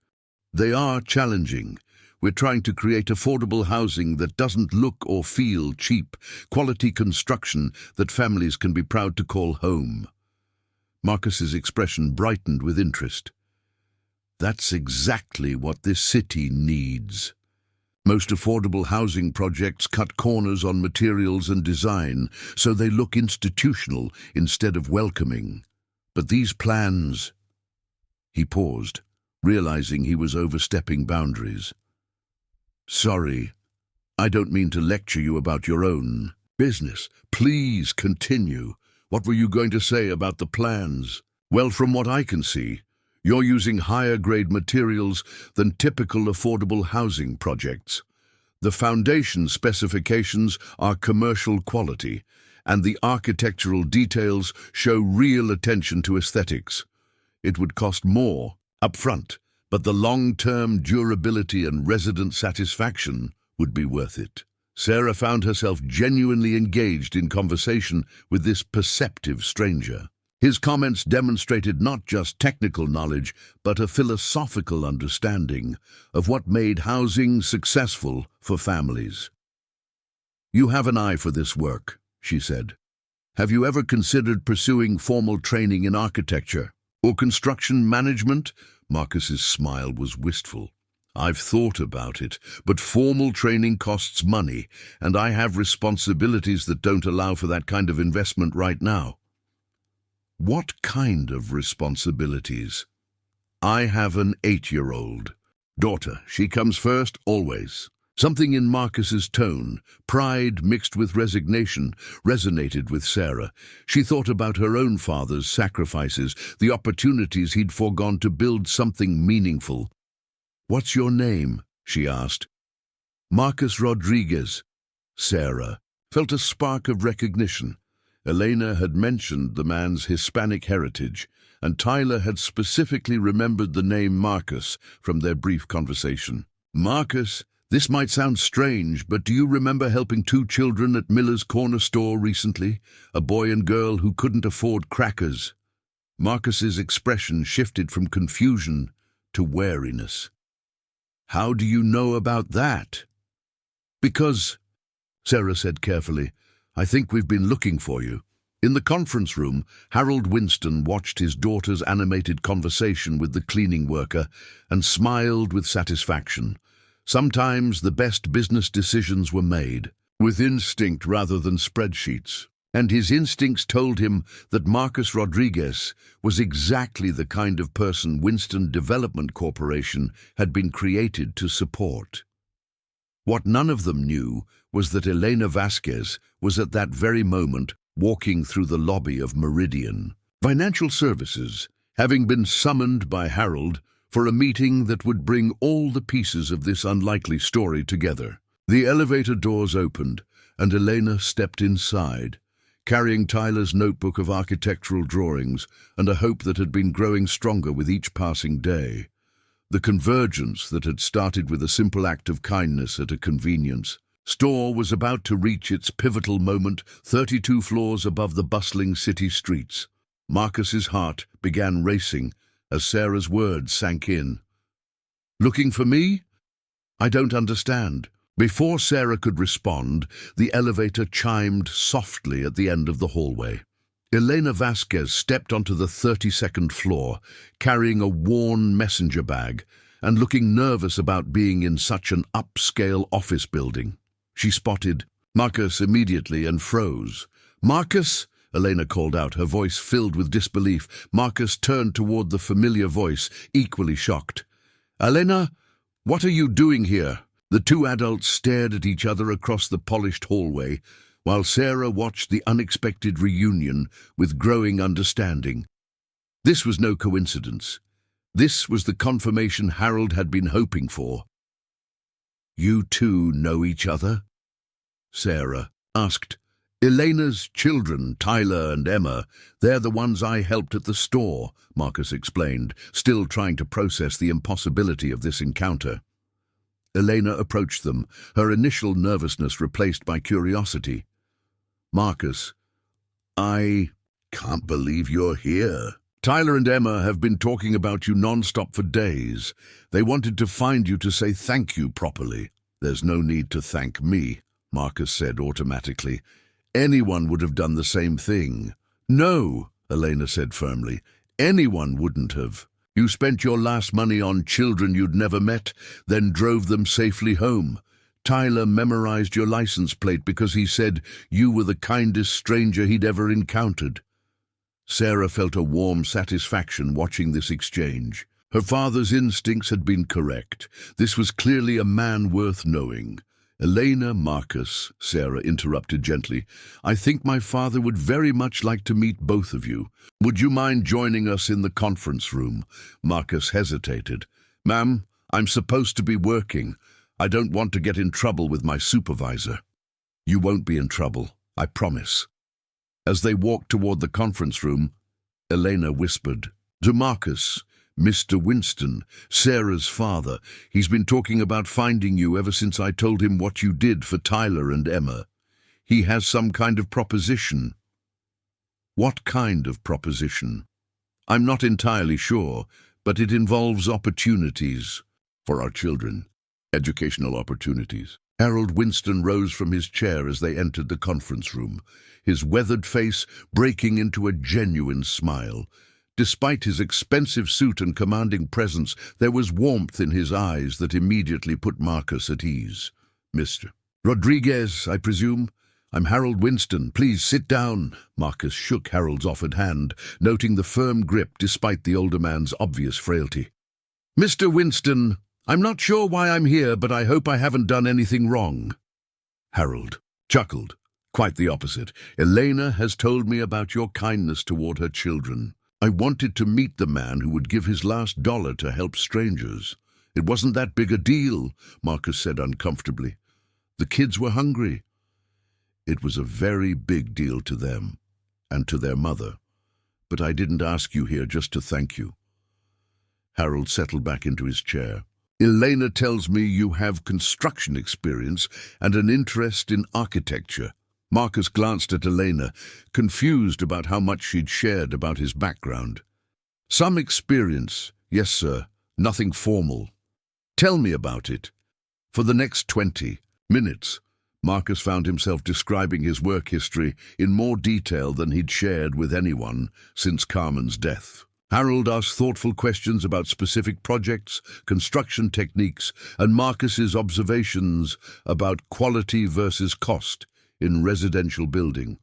"They are challenging. We're trying to create affordable housing that doesn't look or feel cheap, quality construction that families can be proud to call home." Marcus's expression brightened with interest. "That's exactly what this city needs. Most affordable housing projects cut corners on materials and design, so they look institutional instead of welcoming. But these plans—" He paused, realizing he was overstepping boundaries. "Sorry, I don't mean to lecture you about your own business. Please continue. What were you going to say about the plans?" "Well, from what I can see, you're using higher-grade materials than typical affordable housing projects. The foundation specifications are commercial quality, and the architectural details show real attention to aesthetics. It would cost more upfront, but the long-term durability and resident satisfaction would be worth it." Sarah found herself genuinely engaged in conversation with this perceptive stranger. His comments demonstrated not just technical knowledge, but a philosophical understanding of what made housing successful for families. "You have an eye for this work," she said. "Have you ever considered pursuing formal training in architecture or construction management?" Marcus's smile was wistful. "I've thought about it, but formal training costs money, and I have responsibilities that don't allow for that kind of investment right now." "What kind of responsibilities?" "I have an 8-year-old daughter. She comes first, always." Something in Marcus's tone, pride mixed with resignation, resonated with Sarah. She thought about her own father's sacrifices, the opportunities he'd foregone to build something meaningful. "What's your name?" she asked. "Marcus Rodriguez." Sarah felt a spark of recognition. Elena had mentioned the man's Hispanic heritage, and Tyler had specifically remembered the name Marcus from their brief conversation. Marcus, this might sound strange, but do you remember helping two children at Miller's Corner store recently? A boy and girl who couldn't afford crackers. Marcus's expression shifted from confusion to wariness. How do you know about that? Because, Sarah said carefully, I think we've been looking for you. In the conference room, Harold Winston watched his daughter's animated conversation with the cleaning worker and smiled with satisfaction. Sometimes the best business decisions were made with instinct rather than spreadsheets, and his instincts told him that Marcus Rodriguez was exactly the kind of person Winston Development Corporation had been created to support. What none of them knew was that Elena Vasquez was at that very moment walking through the lobby of Meridian Financial Services, having been summoned by Harold for a meeting that would bring all the pieces of this unlikely story together. The elevator doors opened, and Elena stepped inside, carrying Tyler's notebook of architectural drawings and a hope that had been growing stronger with each passing day. The convergence that had started with a simple act of kindness at a convenience store was about to reach its pivotal moment 32 floors above the bustling city streets. Marcus's heart began racing as Sarah's words sank in. Looking for me? I don't understand. Before Sarah could respond, the elevator chimed softly at the end of the hallway. Elena Vasquez stepped onto the 32nd floor, carrying a worn messenger bag and looking nervous about being in such an upscale office building. She spotted Marcus immediately and froze. Marcus? Elena called out, her voice filled with disbelief. Marcus turned toward the familiar voice, equally shocked. Elena, what are you doing here? The two adults stared at each other across the polished hallway, while Sarah watched the unexpected reunion with growing understanding. This was no coincidence. This was the confirmation Harold had been hoping for. You two know each other? Sarah asked. Elena's children, Tyler and Emma, they're the ones I helped at the store, Marcus explained, still trying to process the impossibility of this encounter. Elena approached them, her initial nervousness replaced by curiosity. Marcus, I can't believe you're here. Tyler and Emma have been talking about you non-stop for days. They wanted to find you to say thank you properly. There's no need to thank me, Marcus said automatically. Anyone would have done the same thing. No, Elena said firmly. Anyone wouldn't have. You spent your last money on children you'd never met, then drove them safely home. Tyler memorized your license plate because he said you were the kindest stranger he'd ever encountered. Sarah felt a warm satisfaction watching this exchange. Her father's instincts had been correct. This was clearly a man worth knowing. Elena, Marcus, Sarah interrupted gently. I think my father would very much like to meet both of you. Would you mind joining us in the conference room? Marcus hesitated. Ma'am, I'm supposed to be working. I don't want to get in trouble with my supervisor. You won't be in trouble, I promise. As they walked toward the conference room, Elena whispered, to Marcus, Mr. Winston, Sarah's father, he's been talking about finding you ever since I told him what you did for Tyler and Emma. He has some kind of proposition. What kind of proposition? I'm not entirely sure, but it involves opportunities for our children. Educational opportunities. Harold Winston rose from his chair as they entered the conference room, his weathered face breaking into a genuine smile. Despite his expensive suit and commanding presence, there was warmth in his eyes that immediately put Marcus at ease. Mr. Rodriguez, I presume? I'm Harold Winston. Please sit down. Marcus shook Harold's offered hand, noting the firm grip despite the older man's obvious frailty. Mr. Winston, I'm not sure why I'm here, but I hope I haven't done anything wrong. Harold chuckled. Quite the opposite. Elena has told me about your kindness toward her children. I wanted to meet the man who would give his last dollar to help strangers. It wasn't that big a deal, Marcus said uncomfortably. The kids were hungry. It was a very big deal to them, and to their mother. but I didn't ask you here just to thank you." Harold settled back into his chair. "Elena tells me you have construction experience and an interest in architecture." Marcus glanced at Elena, confused about how much she'd shared about his background. "Some experience, yes, sir. Nothing formal." "Tell me about it." For the next 20 minutes, Marcus found himself describing his work history in more detail than he'd shared with anyone since Carmen's death. Harold asked thoughtful questions about specific projects, construction techniques, and Marcus's observations about quality versus cost in residential building.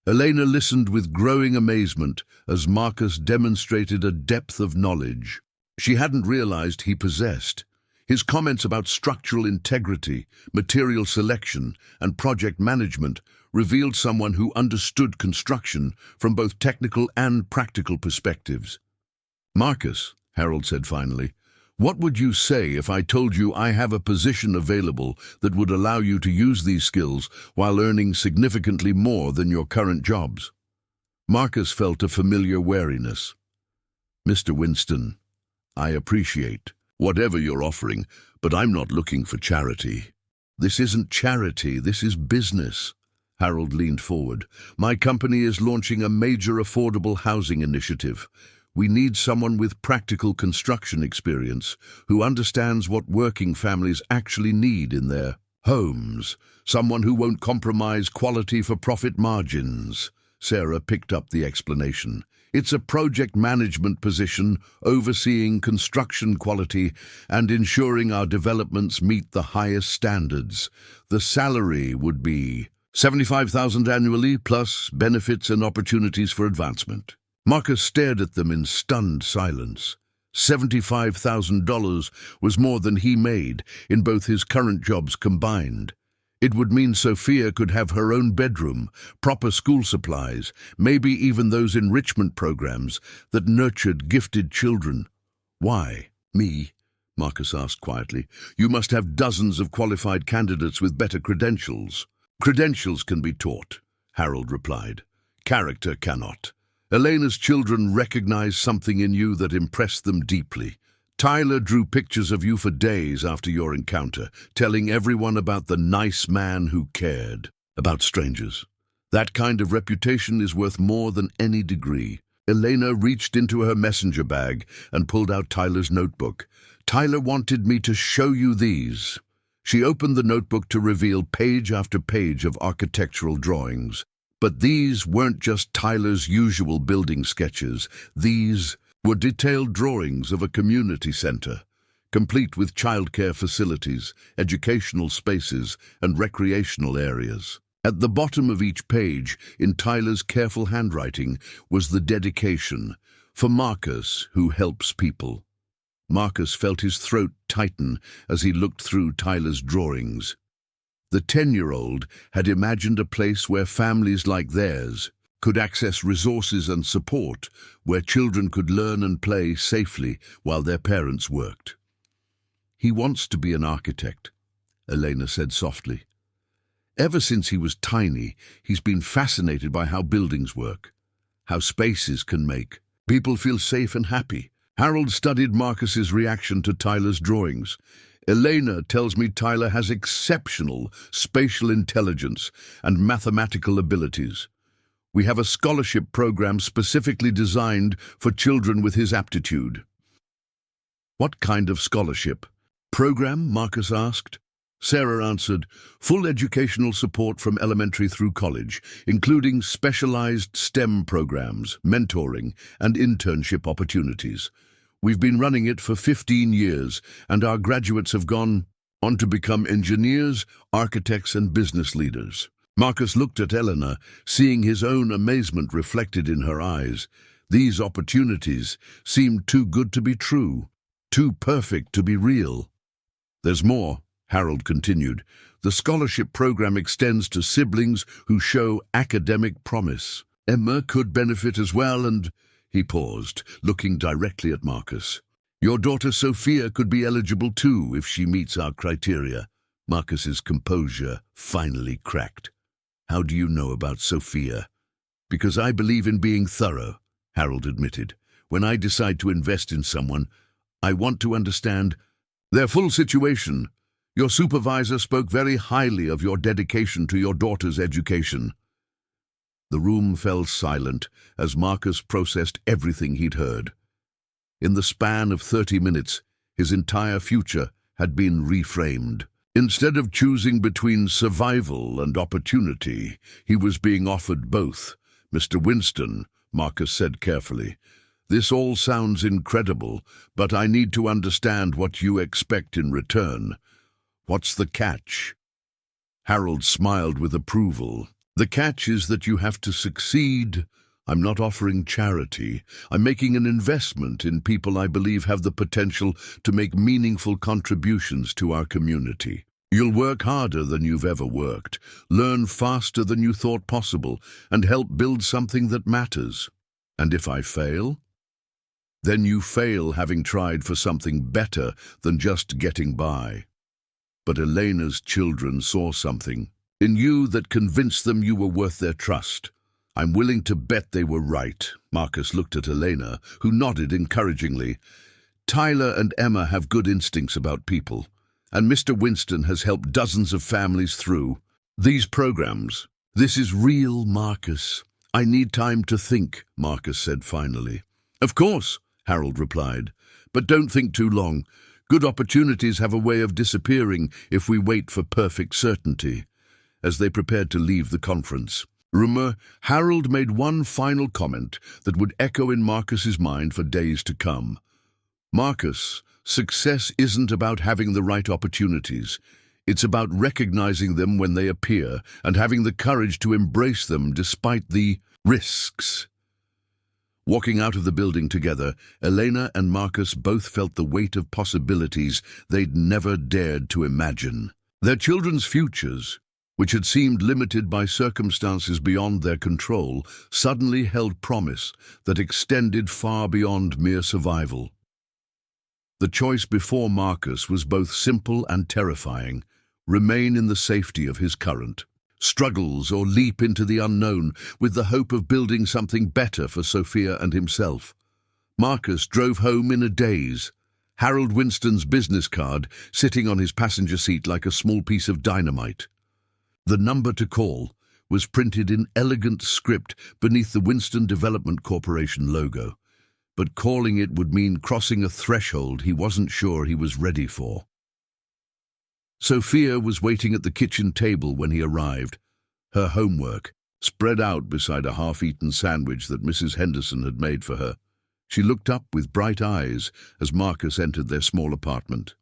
Elena listened with growing amazement as Marcus demonstrated a depth of knowledge she hadn't realized he possessed. His comments about structural integrity, material selection, and project management revealed someone who understood construction from both technical and practical perspectives. "Marcus," Harold said finally, "what would you say if I told you I have a position available that would allow you to use these skills while earning significantly more than your current jobs?" Marcus felt a familiar wariness. "Mr. Winston, I appreciate whatever you're offering, but I'm not looking for charity." "This isn't charity, this is business." Harold leaned forward. "My company is launching a major affordable housing initiative. We need someone with practical construction experience who understands what working families actually need in their homes. Someone who won't compromise quality for profit margins." Sarah picked up the explanation. "It's a project management position overseeing construction quality and ensuring our developments meet the highest standards. The salary would be $75,000 annually, plus benefits and opportunities for advancement." Marcus stared at them in stunned silence. $75,000 was more than he made in both his current jobs combined. It would mean Sophia could have her own bedroom, proper school supplies, maybe even those enrichment programs that nurtured gifted children. "Why me?" Marcus asked quietly. "You must have dozens of qualified candidates with better credentials." "Credentials can be taught," Harold replied. "Character cannot. Elena's children recognized something in you that impressed them deeply. Tyler drew pictures of you for days after your encounter, telling everyone about the nice man who cared about strangers. That kind of reputation is worth more than any degree." Elena reached into her messenger bag and pulled out Tyler's notebook. "Tyler wanted me to show you these." She opened the notebook to reveal page after page of architectural drawings. But these weren't just Tyler's usual building sketches. These were detailed drawings of a community center, complete with childcare facilities, educational spaces, and recreational areas. At the bottom of each page, in Tyler's careful handwriting, was the dedication, "For Marcus, who helps people." Marcus felt his throat tighten as he looked through Tyler's drawings. The 10-year-old had imagined a place where families like theirs could access resources and support, where children could learn and play safely while their parents worked. "He wants to be an architect," Elena said softly. "Ever since he was tiny, he's been fascinated by how buildings work, how spaces can make people feel safe and happy." Harold studied Marcus's reaction to Tyler's drawings. "Elena tells me Tyler has exceptional spatial intelligence and mathematical abilities. We have a scholarship program specifically designed for children with his aptitude." "What kind of scholarship program?" Marcus asked. Sarah answered, "Full educational support from elementary through college, including specialized STEM programs, mentoring, and internship opportunities. We've been running it for 15 years, and our graduates have gone on to become engineers, architects, and business leaders." Marcus looked at Elena, seeing his own amazement reflected in her eyes. These opportunities seemed too good to be true, too perfect to be real. "There's more," Harold continued. "The scholarship program extends to siblings who show academic promise. Emma could benefit as well, and—" He paused, looking directly at Marcus. "Your daughter Sophia could be eligible too if she meets our criteria." Marcus's composure finally cracked. "How do you know about Sophia?" Because I believe in being thorough, Harold admitted. When I decide to invest in someone, I want to understand their full situation. Your supervisor spoke very highly of your dedication to your daughter's education. The room fell silent as Marcus processed everything he'd heard. In the span of 30 minutes, his entire future had been reframed. Instead of choosing between survival and opportunity, he was being offered both. Mr. Winston, Marcus said carefully, this all sounds incredible, but I need to understand what you expect in return. What's the catch? Harold smiled with approval. The catch is that you have to succeed. I'm not offering charity. I'm making an investment in people I believe have the potential to make meaningful contributions to our community. You'll work harder than you've ever worked, learn faster than you thought possible, and help build something that matters. And if I fail? Then you fail having tried for something better than just getting by. But Elena's children saw something in you that convinced them you were worth their trust. I'm willing to bet they were right. Marcus looked at Elena, who nodded encouragingly. Tyler and Emma have good instincts about people, and Mr. Winston has helped dozens of families through these programs. This is real, Marcus. I need time to think, Marcus said finally. Of course, Harold replied, but don't think too long. Good opportunities have a way of disappearing if we wait for perfect certainty. As they prepared to leave the conference, Harold made one final comment that would echo in Marcus's mind for days to come. Marcus, success isn't about having the right opportunities. It's about recognizing them when they appear and having the courage to embrace them despite the risks. Walking out of the building together, Elena and Marcus both felt the weight of possibilities they'd never dared to imagine. Their children's futures, which had seemed limited by circumstances beyond their control, suddenly held promise that extended far beyond mere survival. The choice before Marcus was both simple and terrifying: remain in the safety of his current struggles or leap into the unknown with the hope of building something better for Sophia and himself. Marcus drove home in a daze, Harold Winston's business card sitting on his passenger seat like a small piece of dynamite. The number to call was printed in elegant script beneath the Winston Development Corporation logo, but calling it would mean crossing a threshold he wasn't sure he was ready for. Sophia was waiting at the kitchen table when he arrived, her homework spread out beside a half-eaten sandwich that Mrs. Henderson had made for her. She looked up with bright eyes as Marcus entered their small apartment.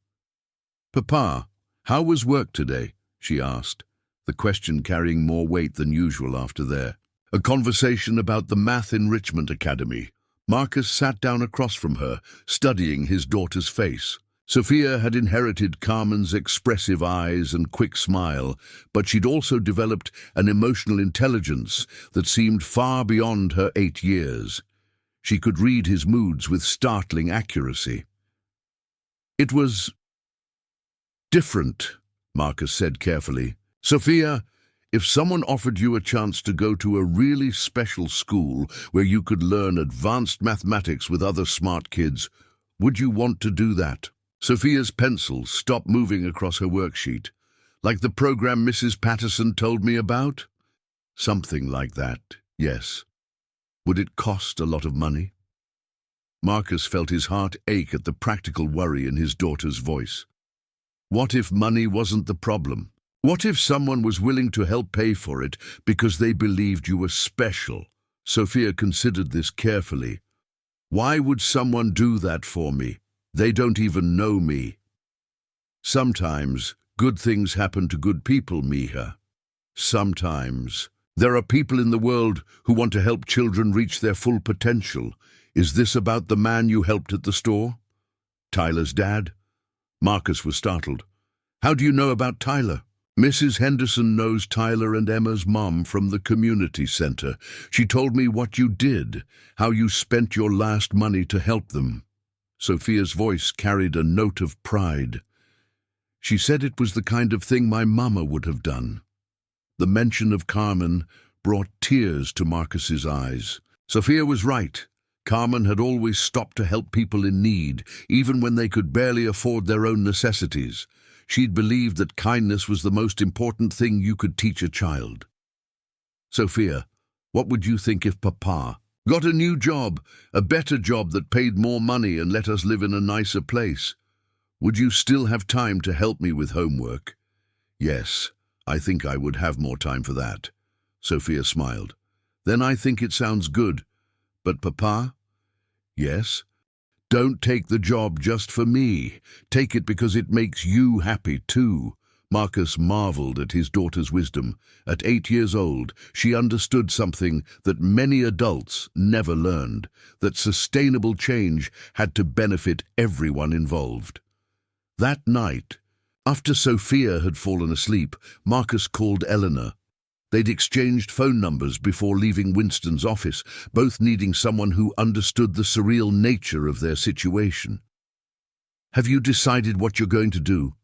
"Papa, how was work today?" she asked, the question carrying more weight than usual after a conversation about the Math Enrichment Academy. Marcus sat down across from her, studying his daughter's face. Sophia had inherited Carmen's expressive eyes and quick smile, but she'd also developed an emotional intelligence that seemed far beyond her 8 years. She could read his moods with startling accuracy. "It was different," Marcus said carefully. "Sophia, if someone offered you a chance to go to a really special school where you could learn advanced mathematics with other smart kids, would you want to do that?" Sophia's pencil stopped moving across her worksheet. "Like the program Mrs. Patterson told me about?" "Something like that, yes." "Would it cost a lot of money?" Marcus felt his heart ache at the practical worry in his daughter's voice. What if money wasn't the problem? What if someone was willing to help pay for it because they believed you were special? Sophia considered this carefully. "Why would someone do that for me? They don't even know me." "Sometimes good things happen to good people, Miha. Sometimes. There are people in the world who want to help children reach their full potential. Is this about the man you helped at the store? Tyler's dad?" Marcus was startled. "How do you know about Tyler?" "Mrs. Henderson knows Tyler and Emma's mom from the community center. She told me what you did, how you spent your last money to help them." Sophia's voice carried a note of pride. "She said it was the kind of thing my mama would have done." The mention of Carmen brought tears to Marcus's eyes. Sophia was right. Carmen had always stopped to help people in need, even when they could barely afford their own necessities. She'd believed that kindness was the most important thing you could teach a child. Sophia, what would you think if Papa got a new job, a better job that paid more money and let us live in a nicer place? Would you still have time to help me with homework? Yes, I think I would have more time for that. Sophia smiled. Then I think it sounds good. But Papa? Yes? Don't take the job just for me. Take it because it makes you happy too. Marcus marveled at his daughter's wisdom. At 8 years old, she understood something that many adults never learned, that sustainable change had to benefit everyone involved. That night, after Sophia had fallen asleep, Marcus called Eleanor. They'd exchanged phone numbers before leaving Winston's office, both needing someone who understood the surreal nature of their situation. "Have you decided what you're going to do?"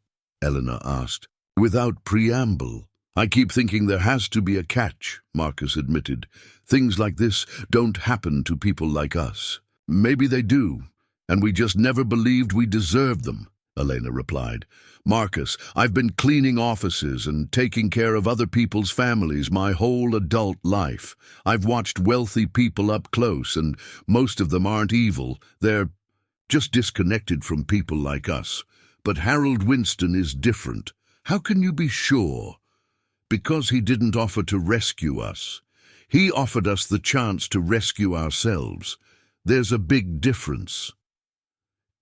Eleanor asked. Without preamble. "I keep thinking there has to be a catch," Marcus admitted. "Things like this don't happen to people like us." "Maybe they do, and we just never believed we deserved them," Elena replied. "Marcus, I've been cleaning offices and taking care of other people's families my whole adult life. I've watched wealthy people up close, and most of them aren't evil. They're just disconnected from people like us. But Harold Winston is different. How can you be sure? Because he didn't offer to rescue us. He offered us the chance to rescue ourselves. There's a big difference."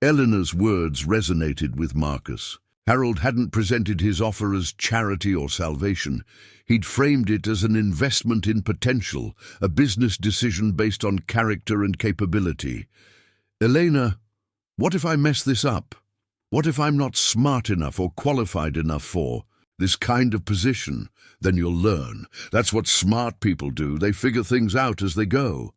Eleanor's words resonated with Marcus. Harold hadn't presented his offer as charity or salvation. He'd framed it as an investment in potential, a business decision based on character and capability. "Elena, what if I mess this up? What if I'm not smart enough or qualified enough for this kind of position?" "Then you'll learn. That's what smart people do. They figure things out as they go."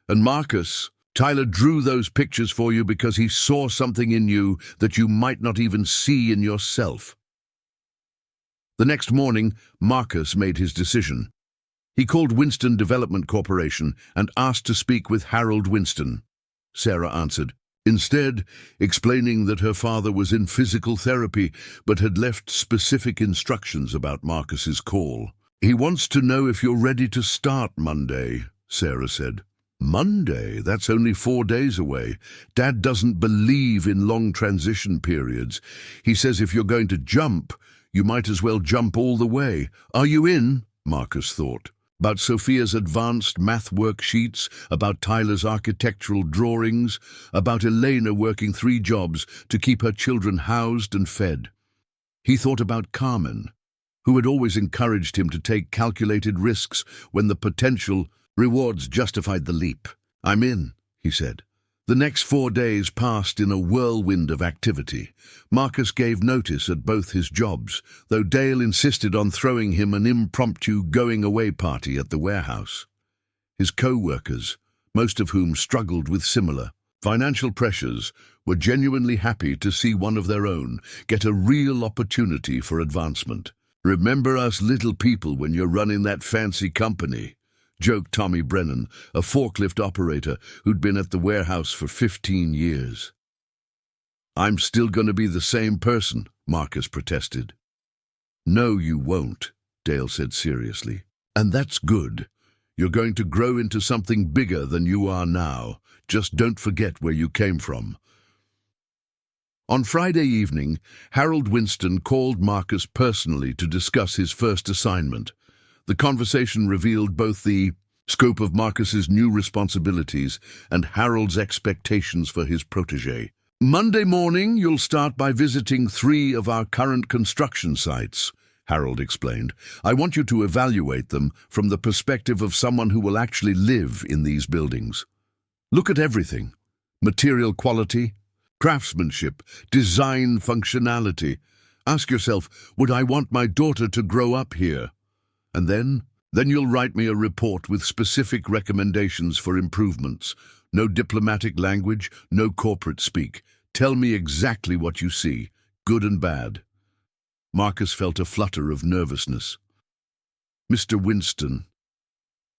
"And Marcus, Tyler drew those pictures for you because he saw something in you that you might not even see in yourself." The next morning, Marcus made his decision. He called Winston Development Corporation and asked to speak with Harold Winston. Sarah answered, instead explaining that her father was in physical therapy but had left specific instructions about Marcus's call. "He wants to know if you're ready to start Monday," Sarah said. "Monday? That's only 4 days away. Dad doesn't believe in long transition periods. He says if you're going to jump, you might as well jump all the way." "Are you in?" Marcus thought. About Sophia's advanced math worksheets, about Tyler's architectural drawings, about Elena working 3 jobs to keep her children housed and fed. He thought about Carmen, who had always encouraged him to take calculated risks when the potential rewards justified the leap. "I'm in," he said. The next 4 days passed in a whirlwind of activity. Marcus gave notice at both his jobs, though Dale insisted on throwing him an impromptu going-away party at the warehouse. His co-workers, most of whom struggled with similar financial pressures, were genuinely happy to see one of their own get a real opportunity for advancement. "Remember us little people when you're running that fancy company," joked Tommy Brennan, a forklift operator who'd been at the warehouse for 15 years. "I'm still going to be the same person," Marcus protested. "No, you won't," Dale said seriously. "And that's good. You're going to grow into something bigger than you are now. Just don't forget where you came from." On Friday evening, Harold Winston called Marcus personally to discuss his first assignment. The conversation revealed both the scope of Marcus's new responsibilities and Harold's expectations for his protégé. "Monday morning, you'll start by visiting 3 of our current construction sites," Harold explained. "I want you to evaluate them from the perspective of someone who will actually live in these buildings. Look at everything: material quality, craftsmanship, design functionality. Ask yourself, would I want my daughter to grow up here? And then you'll write me a report with specific recommendations for improvements. No diplomatic language, no corporate speak. Tell me exactly what you see, good and bad." Marcus felt a flutter of nervousness. "Mr. Winston,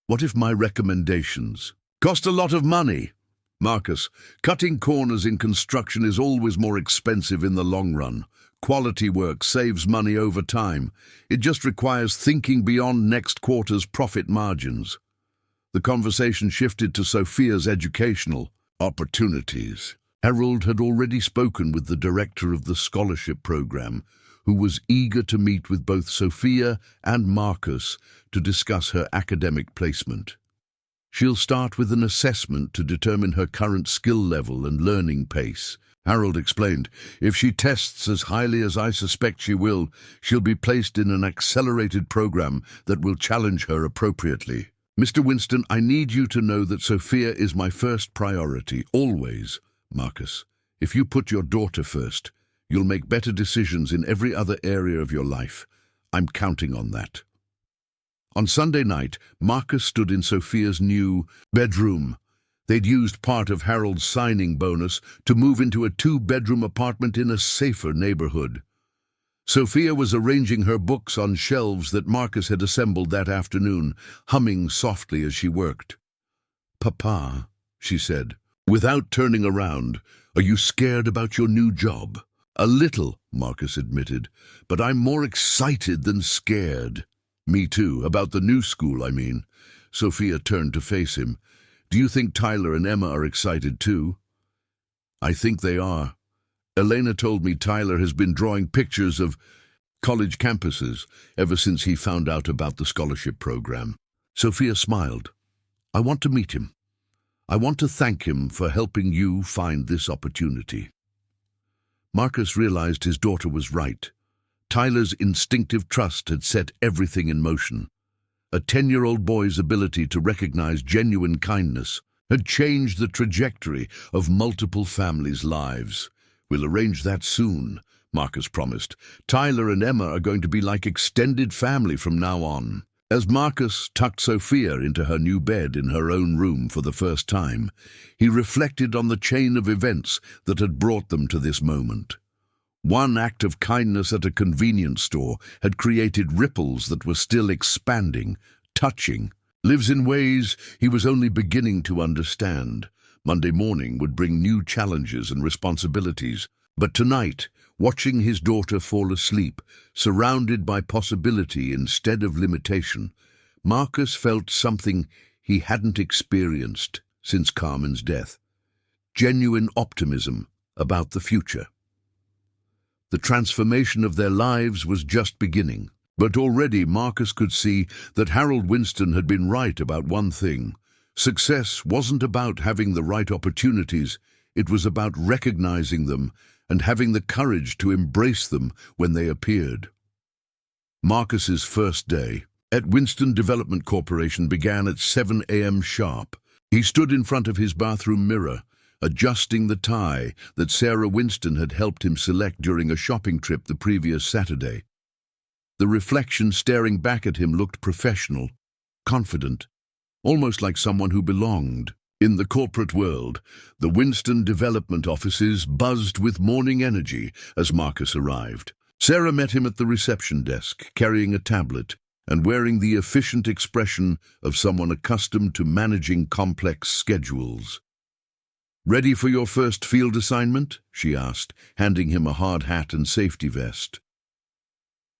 What if my recommendations cost a lot of money? Marcus, cutting corners in construction is always more expensive in the long run. Quality work saves money over time. It just requires thinking beyond next quarter's profit margins. The conversation shifted to Sophia's educational opportunities. Harold had already spoken with the director of the scholarship program, who was eager to meet with both Sophia and Marcus to discuss her academic placement. She'll start with an assessment to determine her current skill level and learning pace. Harold explained, if she tests as highly as I suspect she will, she'll be placed in an accelerated program that will challenge her appropriately. Mr. Winston, I need you to know that Sophia is my first priority, always. Marcus, if you put your daughter first, you'll make better decisions in every other area of your life. I'm counting on that. On Sunday night, Marcus stood in Sophia's new bedroom. They'd used part of Harold's signing bonus to move into a 2-bedroom apartment in a safer neighborhood. Sophia was arranging her books on shelves that Marcus had assembled that afternoon, humming softly as she worked. "Papa," she said, without turning around, "are you scared about your new job?" "A little," Marcus admitted, "but I'm more excited than scared." "Me too, about the new school, I mean." Sophia turned to face him. "Do you think Tyler and Emma are excited too?" "I think they are. Elena told me Tyler has been drawing pictures of college campuses ever since he found out about the scholarship program." Sophia smiled. "I want to meet him. I want to thank him for helping you find this opportunity." Marcus realized his daughter was right. Tyler's instinctive trust had set everything in motion. A 10-year-old boy's ability to recognize genuine kindness had changed the trajectory of multiple families' lives. "We'll arrange that soon," Marcus promised. "Tyler and Emma are going to be like extended family from now on." As Marcus tucked Sophia into her new bed in her own room for the first time, he reflected on the chain of events that had brought them to this moment. One act of kindness at a convenience store had created ripples that were still expanding, touching, lives in ways he was only beginning to understand. Monday morning would bring new challenges and responsibilities, but tonight, watching his daughter fall asleep, surrounded by possibility instead of limitation, Marcus felt something he hadn't experienced since Carmen's death: genuine optimism about the future. The transformation of their lives was just beginning, but already Marcus could see that Harold Winston had been right about one thing. Success wasn't about having the right opportunities, it was about recognizing them and having the courage to embrace them when they appeared. Marcus's first day at Winston Development Corporation began at 7 a.m. sharp. He stood in front of his bathroom mirror, adjusting the tie that Sarah Winston had helped him select during a shopping trip the previous Saturday. The reflection staring back at him looked professional, confident, almost like someone who belonged. In the corporate world, the Winston Development offices buzzed with morning energy as Marcus arrived. Sarah met him at the reception desk, carrying a tablet and wearing the efficient expression of someone accustomed to managing complex schedules. "Ready for your first field assignment?" she asked, handing him a hard hat and safety vest.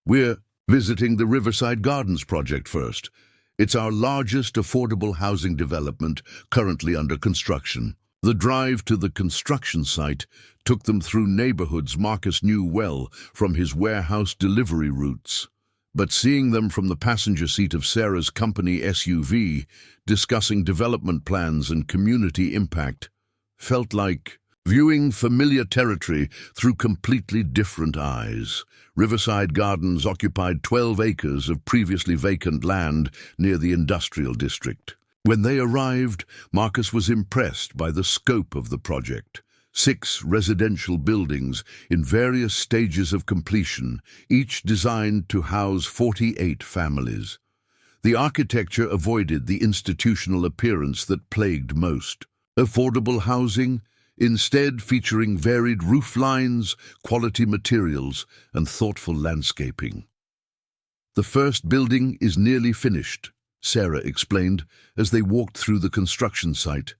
"We're visiting the Riverside Gardens project first. It's our largest affordable housing development currently under construction." The drive to the construction site took them through neighborhoods Marcus knew well from his warehouse delivery routes. But seeing them from the passenger seat of Sarah's company SUV, discussing development plans and community impact, felt like viewing familiar territory through completely different eyes. Riverside Gardens occupied 12 acres of previously vacant land near the industrial district. When they arrived, Marcus was impressed by the scope of the project. 6 residential buildings in various stages of completion, each designed to house 48 families. The architecture avoided the institutional appearance that plagued most. Affordable housing, instead featuring varied roof lines, quality materials, and thoughtful landscaping. "The first building is nearly finished," Sarah explained as they walked through the construction site.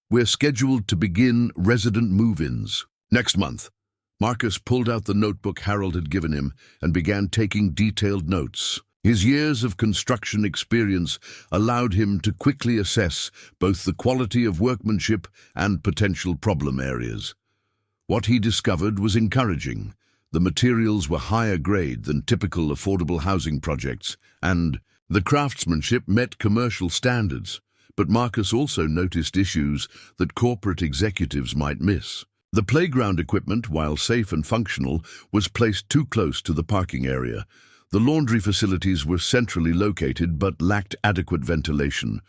"We're scheduled to begin resident move-ins next month." Marcus pulled out the notebook Harold had given him and began taking detailed notes. His years of construction experience allowed him to quickly assess both the quality of workmanship and potential problem areas. What he discovered was encouraging. The materials were higher grade than typical affordable housing projects, and the craftsmanship met commercial standards. But Marcus also noticed issues that corporate executives might miss. The playground equipment, while safe and functional, was placed too close to the parking area. The laundry facilities were centrally located but lacked adequate ventilation.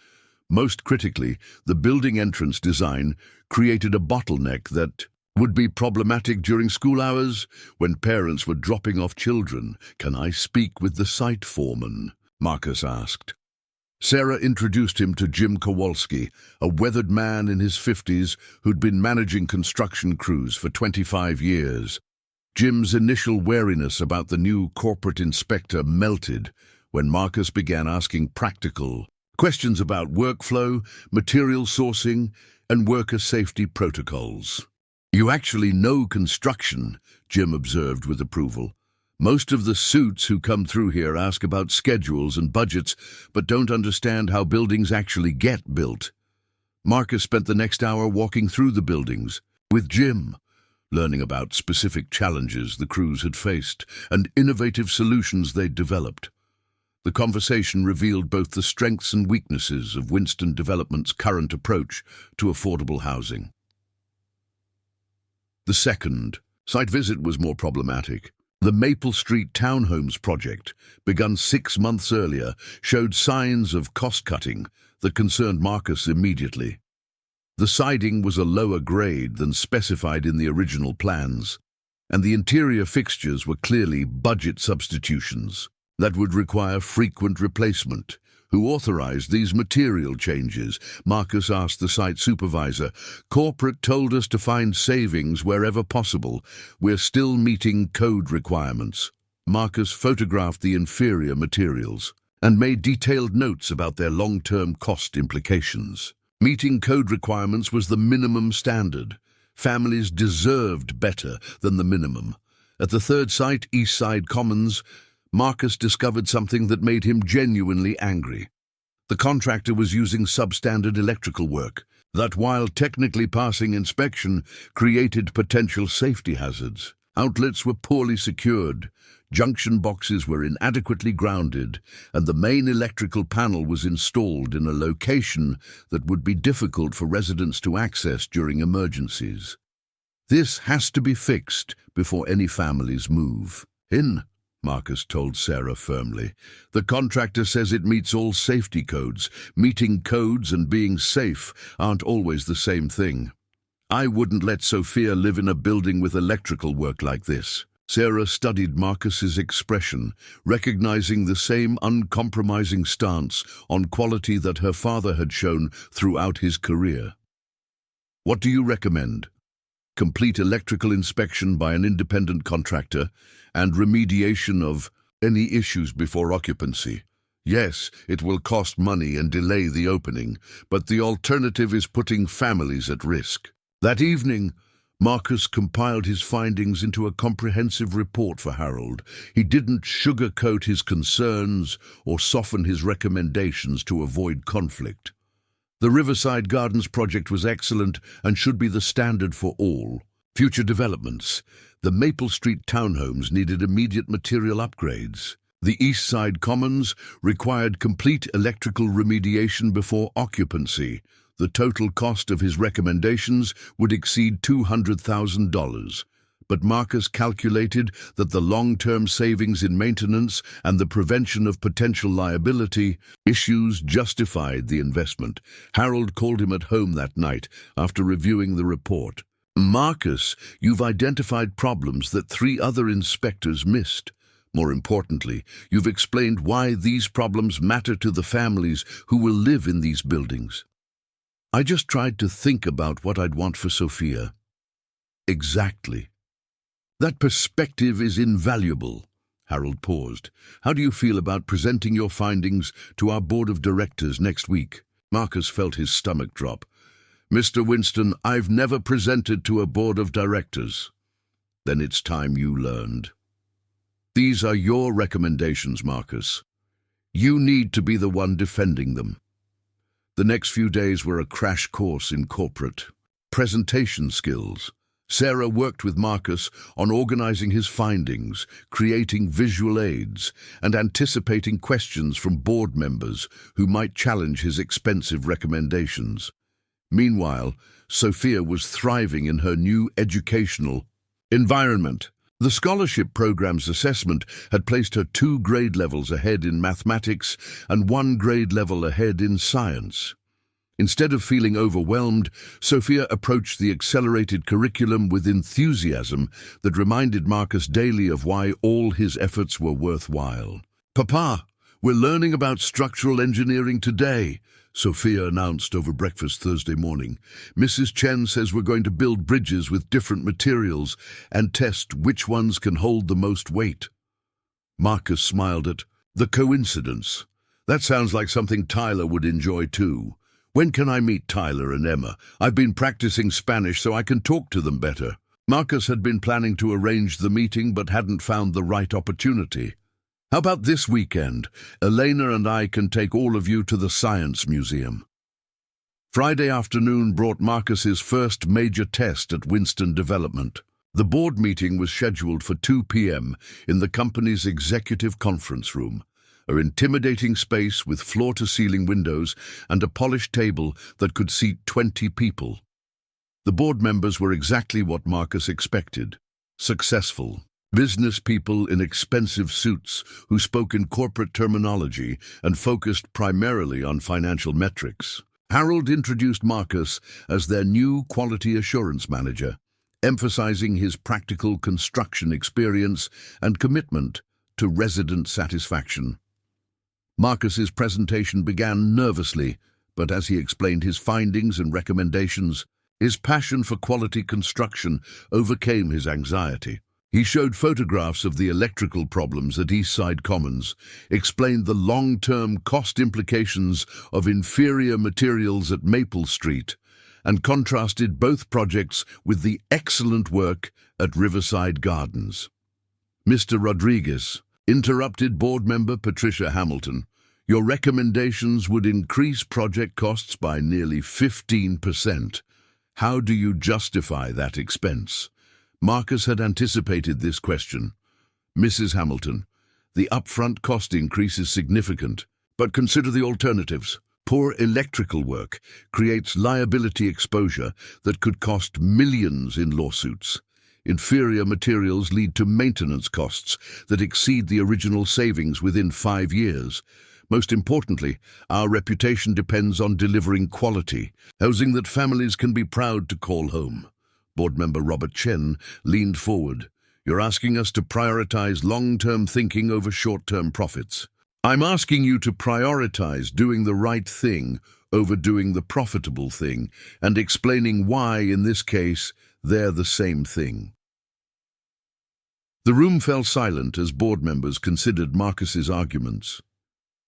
Most critically, the building entrance design created a bottleneck that would be problematic during school hours when parents were dropping off children. "Can I speak with the site foreman?" Marcus asked. Sarah introduced him to Jim Kowalski, a weathered man in his 50s who'd been managing construction crews for 25 years. Jim's initial wariness about the new corporate inspector melted when Marcus began asking practical questions about workflow, material sourcing, and worker safety protocols. "You actually know construction," Jim observed with approval. "Most of the suits who come through here ask about schedules and budgets, but don't understand how buildings actually get built." Marcus spent the next hour walking through the buildings with Jim, learning about specific challenges the crews had faced and innovative solutions they'd developed. The conversation revealed both the strengths and weaknesses of Winston Development's current approach to affordable housing. The second site visit was more problematic. The Maple Street Townhomes project, begun 6 months earlier, showed signs of cost-cutting that concerned Marcus immediately. The siding was a lower grade than specified in the original plans, and the interior fixtures were clearly budget substitutions that would require frequent replacement. "Who authorized these material changes?" Marcus asked the site supervisor. "Corporate told us to find savings wherever possible. We're still meeting code requirements." Marcus photographed the inferior materials and made detailed notes about their long-term cost implications. Meeting code requirements was the minimum standard. Families deserved better than the minimum. At the third site, Eastside Commons, Marcus discovered something that made him genuinely angry. The contractor was using substandard electrical work that, while technically passing inspection, created potential safety hazards. Outlets were poorly secured, junction boxes were inadequately grounded, and the main electrical panel was installed in a location that would be difficult for residents to access during emergencies. "This has to be fixed before any families move in," Marcus told Sarah firmly. "The contractor says it meets all safety codes. Meeting codes and being safe aren't always the same thing. I wouldn't let Sophia live in a building with electrical work like this." Sarah studied Marcus's expression, recognizing the same uncompromising stance on quality that her father had shown throughout his career. "What do you recommend?" "Complete electrical inspection by an independent contractor and remediation of any issues before occupancy. Yes, it will cost money and delay the opening, but the alternative is putting families at risk." That evening, Marcus compiled his findings into a comprehensive report for Harold. He didn't sugarcoat his concerns or soften his recommendations to avoid conflict. The Riverside Gardens project was excellent and should be the standard for all future developments. The Maple Street townhomes needed immediate material upgrades. The East Side Commons required complete electrical remediation before occupancy. The total cost of his recommendations would exceed $200,000, but Marcus calculated that the long-term savings in maintenance and the prevention of potential liability issues justified the investment. Harold called him at home that night after reviewing the report. "Marcus, you've identified problems that 3 other inspectors missed. More importantly, you've explained why these problems matter to the families who will live in these buildings." "I just tried to think about what I'd want for Sophia." "Exactly. That perspective is invaluable," Harold paused. "How do you feel about presenting your findings to our board of directors next week?" Marcus felt his stomach drop. "Mr. Winston, I've never presented to a board of directors." "Then it's time you learned. These are your recommendations, Marcus. You need to be the one defending them." The next few days were a crash course in corporate presentation skills. Sarah worked with Marcus on organizing his findings, creating visual aids, and anticipating questions from board members who might challenge his expensive recommendations. Meanwhile, Sophia was thriving in her new educational environment. The scholarship program's assessment had placed her 2 grade levels ahead in mathematics and 1 grade level ahead in science. Instead of feeling overwhelmed, Sophia approached the accelerated curriculum with enthusiasm that reminded Marcus daily of why all his efforts were worthwhile. "Papa, we're learning about structural engineering today," Sophia announced over breakfast Thursday morning. "Mrs. Chen says we're going to build bridges with different materials and test which ones can hold the most weight." Marcus smiled at the coincidence. "That sounds like something Tyler would enjoy too. When can I meet Tyler and Emma? I've been practicing Spanish so I can talk to them better." Marcus had been planning to arrange the meeting but hadn't found the right opportunity. "How about this weekend? Elena and I can take all of you to the Science Museum." Friday afternoon brought Marcus's first major test at Winston Development. The board meeting was scheduled for 2 p.m. in the company's executive conference room, an intimidating space with floor-to-ceiling windows and a polished table that could seat 20 people. The board members were exactly what Marcus expected: successful business people in expensive suits who spoke in corporate terminology and focused primarily on financial metrics. Harold introduced Marcus as their new quality assurance manager, emphasizing his practical construction experience and commitment to resident satisfaction. Marcus's presentation began nervously, but as he explained his findings and recommendations, his passion for quality construction overcame his anxiety. He showed photographs of the electrical problems at Eastside Commons, explained the long-term cost implications of inferior materials at Maple Street, and contrasted both projects with the excellent work at Riverside Gardens. "Mr. Rodriguez," interrupted board member Patricia Hamilton, "your recommendations would increase project costs by nearly 15%. How do you justify that expense?" Marcus had anticipated this question. "Mrs. Hamilton, the upfront cost increase is significant, but consider the alternatives. Poor electrical work creates liability exposure that could cost millions in lawsuits. Inferior materials lead to maintenance costs that exceed the original savings within 5 years. Most importantly, our reputation depends on delivering quality, housing that families can be proud to call home." Board member Robert Chen leaned forward. "You're asking us to prioritize long-term thinking over short-term profits." "I'm asking you to prioritize doing the right thing over doing the profitable thing, and explaining why, in this case, they're the same thing." The room fell silent as board members considered Marcus's arguments.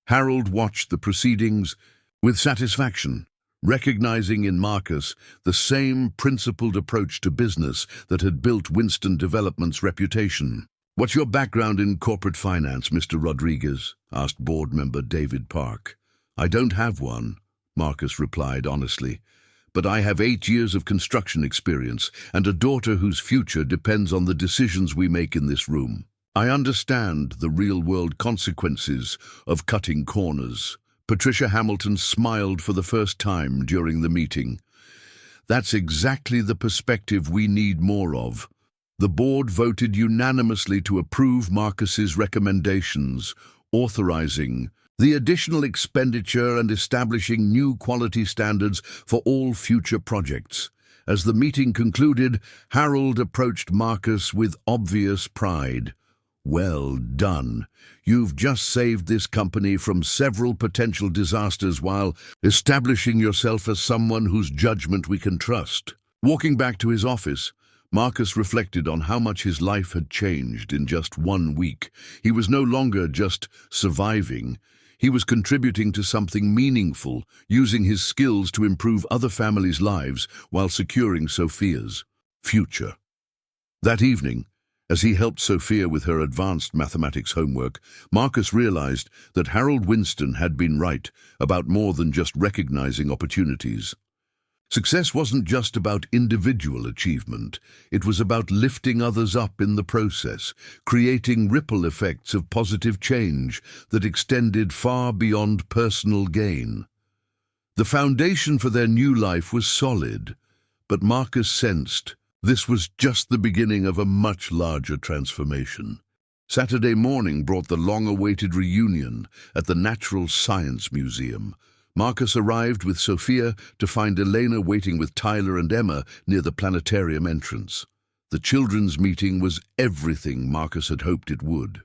Harold watched the proceedings with satisfaction, recognizing in Marcus the same principled approach to business that had built Winston Development's reputation. "What's your background in corporate finance, Mr. Rodriguez?" asked board member David Park. "I don't have one," Marcus replied honestly, "but I have 8 years of construction experience and a daughter whose future depends on the decisions we make in this room. I understand the real-world consequences of cutting corners." Patricia Hamilton smiled for the first time during the meeting. "That's exactly the perspective we need more of." The board voted unanimously to approve Marcus's recommendations, authorizing the additional expenditure and establishing new quality standards for all future projects. As the meeting concluded, Harold approached Marcus with obvious pride. "Well done. You've just saved this company from several potential disasters while establishing yourself as someone whose judgment we can trust." Walking back to his office, Marcus reflected on how much his life had changed in just 1 week. He was no longer just surviving. He was contributing to something meaningful, using his skills to improve other families' lives while securing Sophia's future. That evening, as he helped Sophia with her advanced mathematics homework, Marcus realized that Harold Winston had been right about more than just recognizing opportunities. Success wasn't just about individual achievement. It was about lifting others up in the process, creating ripple effects of positive change that extended far beyond personal gain. The foundation for their new life was solid, but Marcus sensed this was just the beginning of a much larger transformation. Saturday morning brought the long-awaited reunion at the Natural Science Museum. Marcus arrived with Sophia to find Elena waiting with Tyler and Emma near the planetarium entrance. The children's meeting was everything Marcus had hoped it would.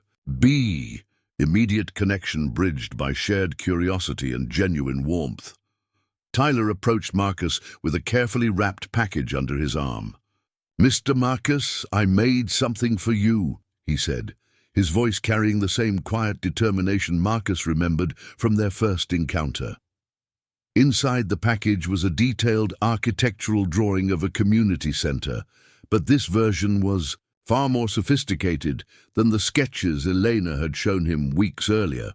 Immediate connection bridged by shared curiosity and genuine warmth. Tyler approached Marcus with a carefully wrapped package under his arm. "Mr. Marcus, I made something for you," he said, his voice carrying the same quiet determination Marcus remembered from their first encounter. Inside the package was a detailed architectural drawing of a community center, but this version was far more sophisticated than the sketches Elena had shown him weeks earlier.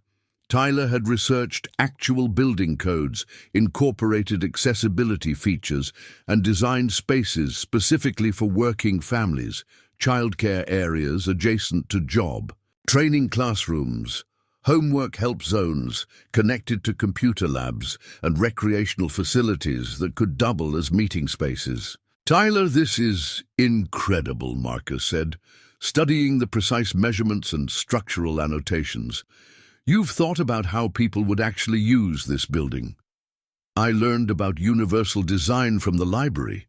Tyler had researched actual building codes, incorporated accessibility features, and designed spaces specifically for working families, childcare areas adjacent to job, training classrooms, homework help zones connected to computer labs, and recreational facilities that could double as meeting spaces. "Tyler, this is incredible," Marcus said, studying the precise measurements and structural annotations. "You've thought about how people would actually use this building." "I learned about universal design from the library,"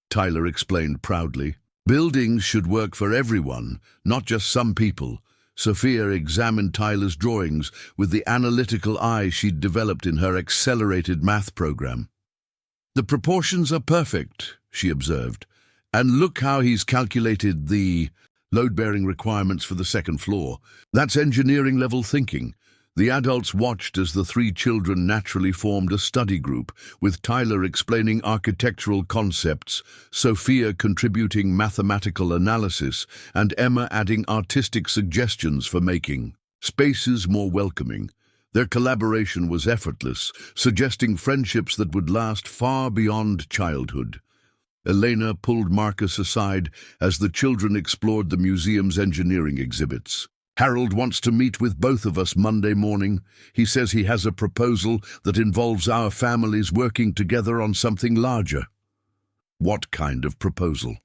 Tyler explained proudly. "Buildings should work for everyone, not just some people." Sophia examined Tyler's drawings with the analytical eye she'd developed in her accelerated math program. "The proportions are perfect," she observed. "And look how he's calculated the load-bearing requirements for the second floor. That's engineering-level thinking." The adults watched as the three children naturally formed a study group, with Tyler explaining architectural concepts, Sophia contributing mathematical analysis, and Emma adding artistic suggestions for making spaces more welcoming. Their collaboration was effortless, suggesting friendships that would last far beyond childhood. Elena pulled Marcus aside as the children explored the museum's engineering exhibits. "Harold wants to meet with both of us Monday morning. He says he has a proposal that involves our families working together on something larger." "What kind of proposal?"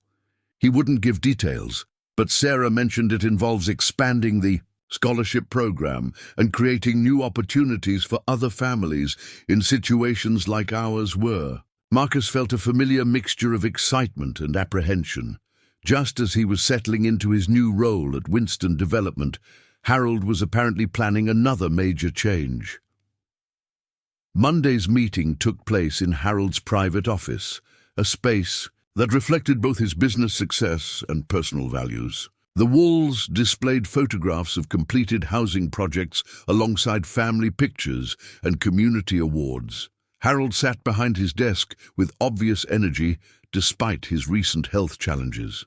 He wouldn't give details, but Sarah mentioned it involves expanding the scholarship program and creating new opportunities for other families in situations like ours were. Marcus felt a familiar mixture of excitement and apprehension. Just as he was settling into his new role at Winston Development, Harold was apparently planning another major change. Monday's meeting took place in Harold's private office, a space that reflected both his business success and personal values. The walls displayed photographs of completed housing projects alongside family pictures and community awards. Harold sat behind his desk with obvious energy despite his recent health challenges.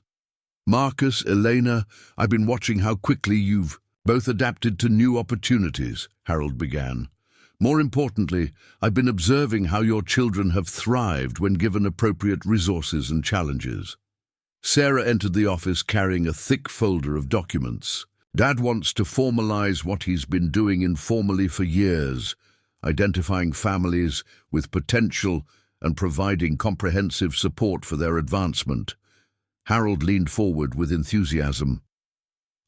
"Marcus, Elena, I've been watching how quickly you've both adapted to new opportunities," Harold began. "More importantly, I've been observing how your children have thrived when given appropriate resources and challenges." Sarah entered the office carrying a thick folder of documents. "Dad wants to formalize what he's been doing informally for years, identifying families with potential and providing comprehensive support for their advancement." Harold leaned forward with enthusiasm.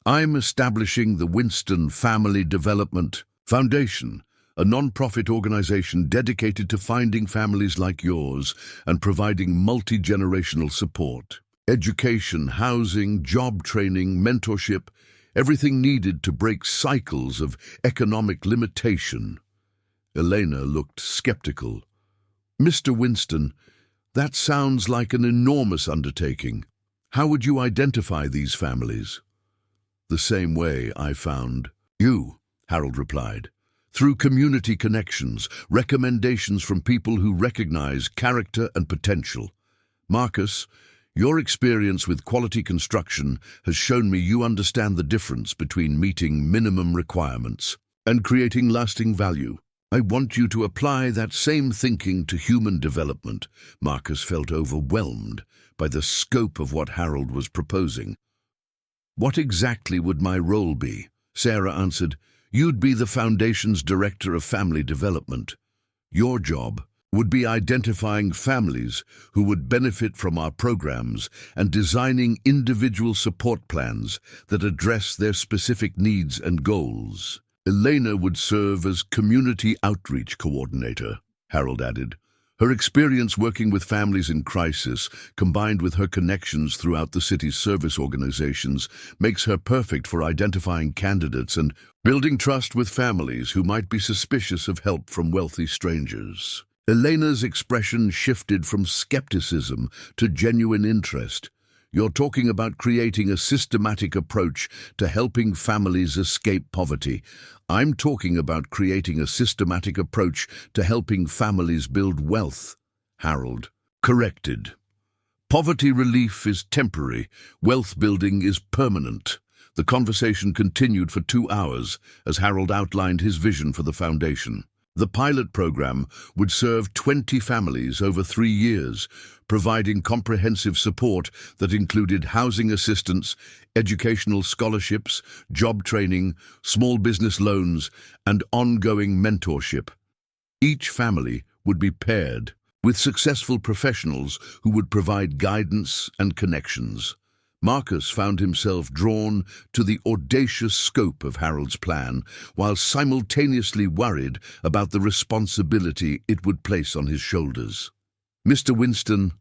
"I'm establishing the Winston Family Development Foundation, a non-profit organization dedicated to finding families like yours and providing multi-generational support. Education, housing, job training, mentorship, everything needed to break cycles of economic limitation." Elena looked skeptical. "Mr. Winston, that sounds like an enormous undertaking." How would you identify these families? The same way I found you, Harold replied. Through community connections, recommendations from people who recognize character and potential. Marcus, your experience with quality construction has shown me you understand the difference between meeting minimum requirements and creating lasting value. I want you to apply that same thinking to human development. Marcus felt overwhelmed by the scope of what Harold was proposing. What exactly would my role be? Sarah answered, you'd be the Foundation's Director of Family Development. Your job would be identifying families who would benefit from our programs and designing individual support plans that address their specific needs and goals. Elena would serve as Community Outreach Coordinator, Harold added. Her experience working with families in crisis, combined with her connections throughout the city's service organizations, makes her perfect for identifying candidates and building trust with families who might be suspicious of help from wealthy strangers. Elena's expression shifted from skepticism to genuine interest. You're talking about creating a systematic approach to helping families escape poverty. I'm talking about creating a systematic approach to helping families build wealth, Harold corrected. Poverty relief is temporary, wealth building is permanent. The conversation continued for 2 hours as Harold outlined his vision for the foundation. The pilot program would serve 20 families over 3 years, providing comprehensive support that included housing assistance, educational scholarships, job training, small business loans, and ongoing mentorship. Each family would be paired with successful professionals who would provide guidance and connections. Marcus found himself drawn to the audacious scope of Harold's plan, while simultaneously worried about the responsibility it would place on his shoulders. Mr. Winston,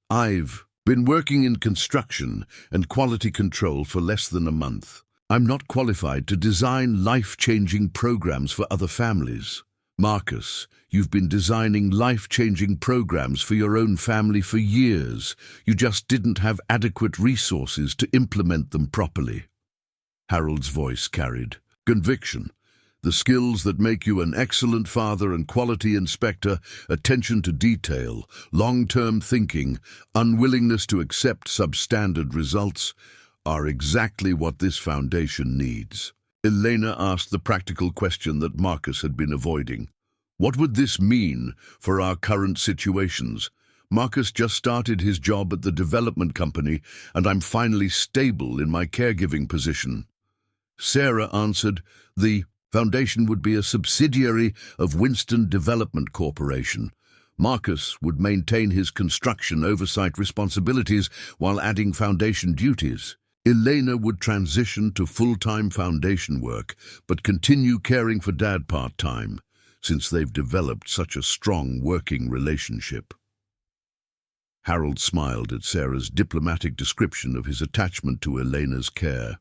I've been working in construction and quality control for less than a month. I'm not qualified to design life-changing programs for other families. Marcus, you've been designing life-changing programs for your own family for years. You just didn't have adequate resources to implement them properly. Harold's voice carried conviction. The skills that make you an excellent father and quality inspector, attention to detail, long-term thinking, unwillingness to accept substandard results, are exactly what this foundation needs. Elena asked the practical question that Marcus had been avoiding. What would this mean for our current situations? Marcus just started his job at the development company, and I'm finally stable in my caregiving position. Sarah answered, the foundation would be a subsidiary of Winston Development Corporation. Marcus would maintain his construction oversight responsibilities while adding foundation duties. Elena would transition to full-time foundation work, but continue caring for Dad part-time, since they've developed such a strong working relationship. Harold smiled at Sarah's diplomatic description of his attachment to Elena's care.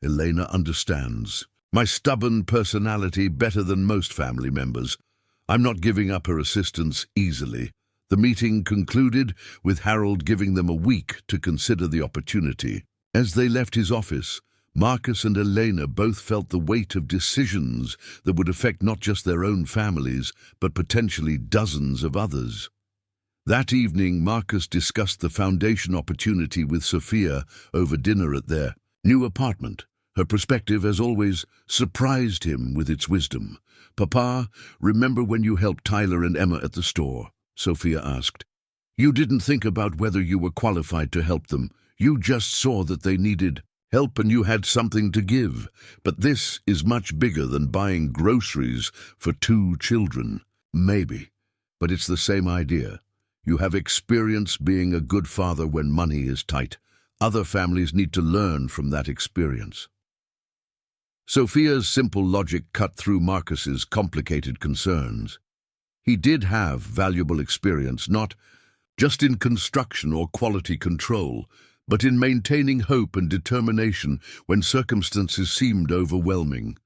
Elena understands my stubborn personality better than most family members. I'm not giving up her assistance easily. The meeting concluded with Harold giving them a week to consider the opportunity. As they left his office, Marcus and Elena both felt the weight of decisions that would affect not just their own families, but potentially dozens of others. That evening, Marcus discussed the foundation opportunity with Sophia over dinner at their new apartment. Her perspective, as always, surprised him with its wisdom. "Papa, remember when you helped Tyler and Emma at the store?" Sophia asked. "You didn't think about whether you were qualified to help them. You just saw that they needed help and you had something to give. But this is much bigger than buying groceries for 2 children. Maybe, but it's the same idea. You have experience being a good father when money is tight. Other families need to learn from that experience." Sophia's simple logic cut through Marcus's complicated concerns. He did have valuable experience, not just in construction or quality control, but in maintaining hope and determination when circumstances seemed overwhelming.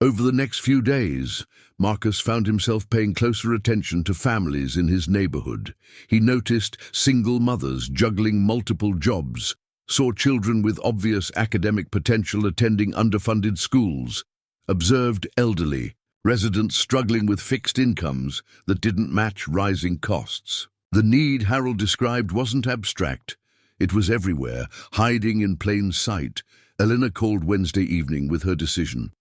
Over the next few days, Marcus found himself paying closer attention to families in his neighborhood. He noticed single mothers juggling multiple jobs, saw children with obvious academic potential attending underfunded schools, observed elderly residents struggling with fixed incomes that didn't match rising costs. The need Harold described wasn't abstract. It was everywhere, hiding in plain sight. Elena called Wednesday evening with her decision.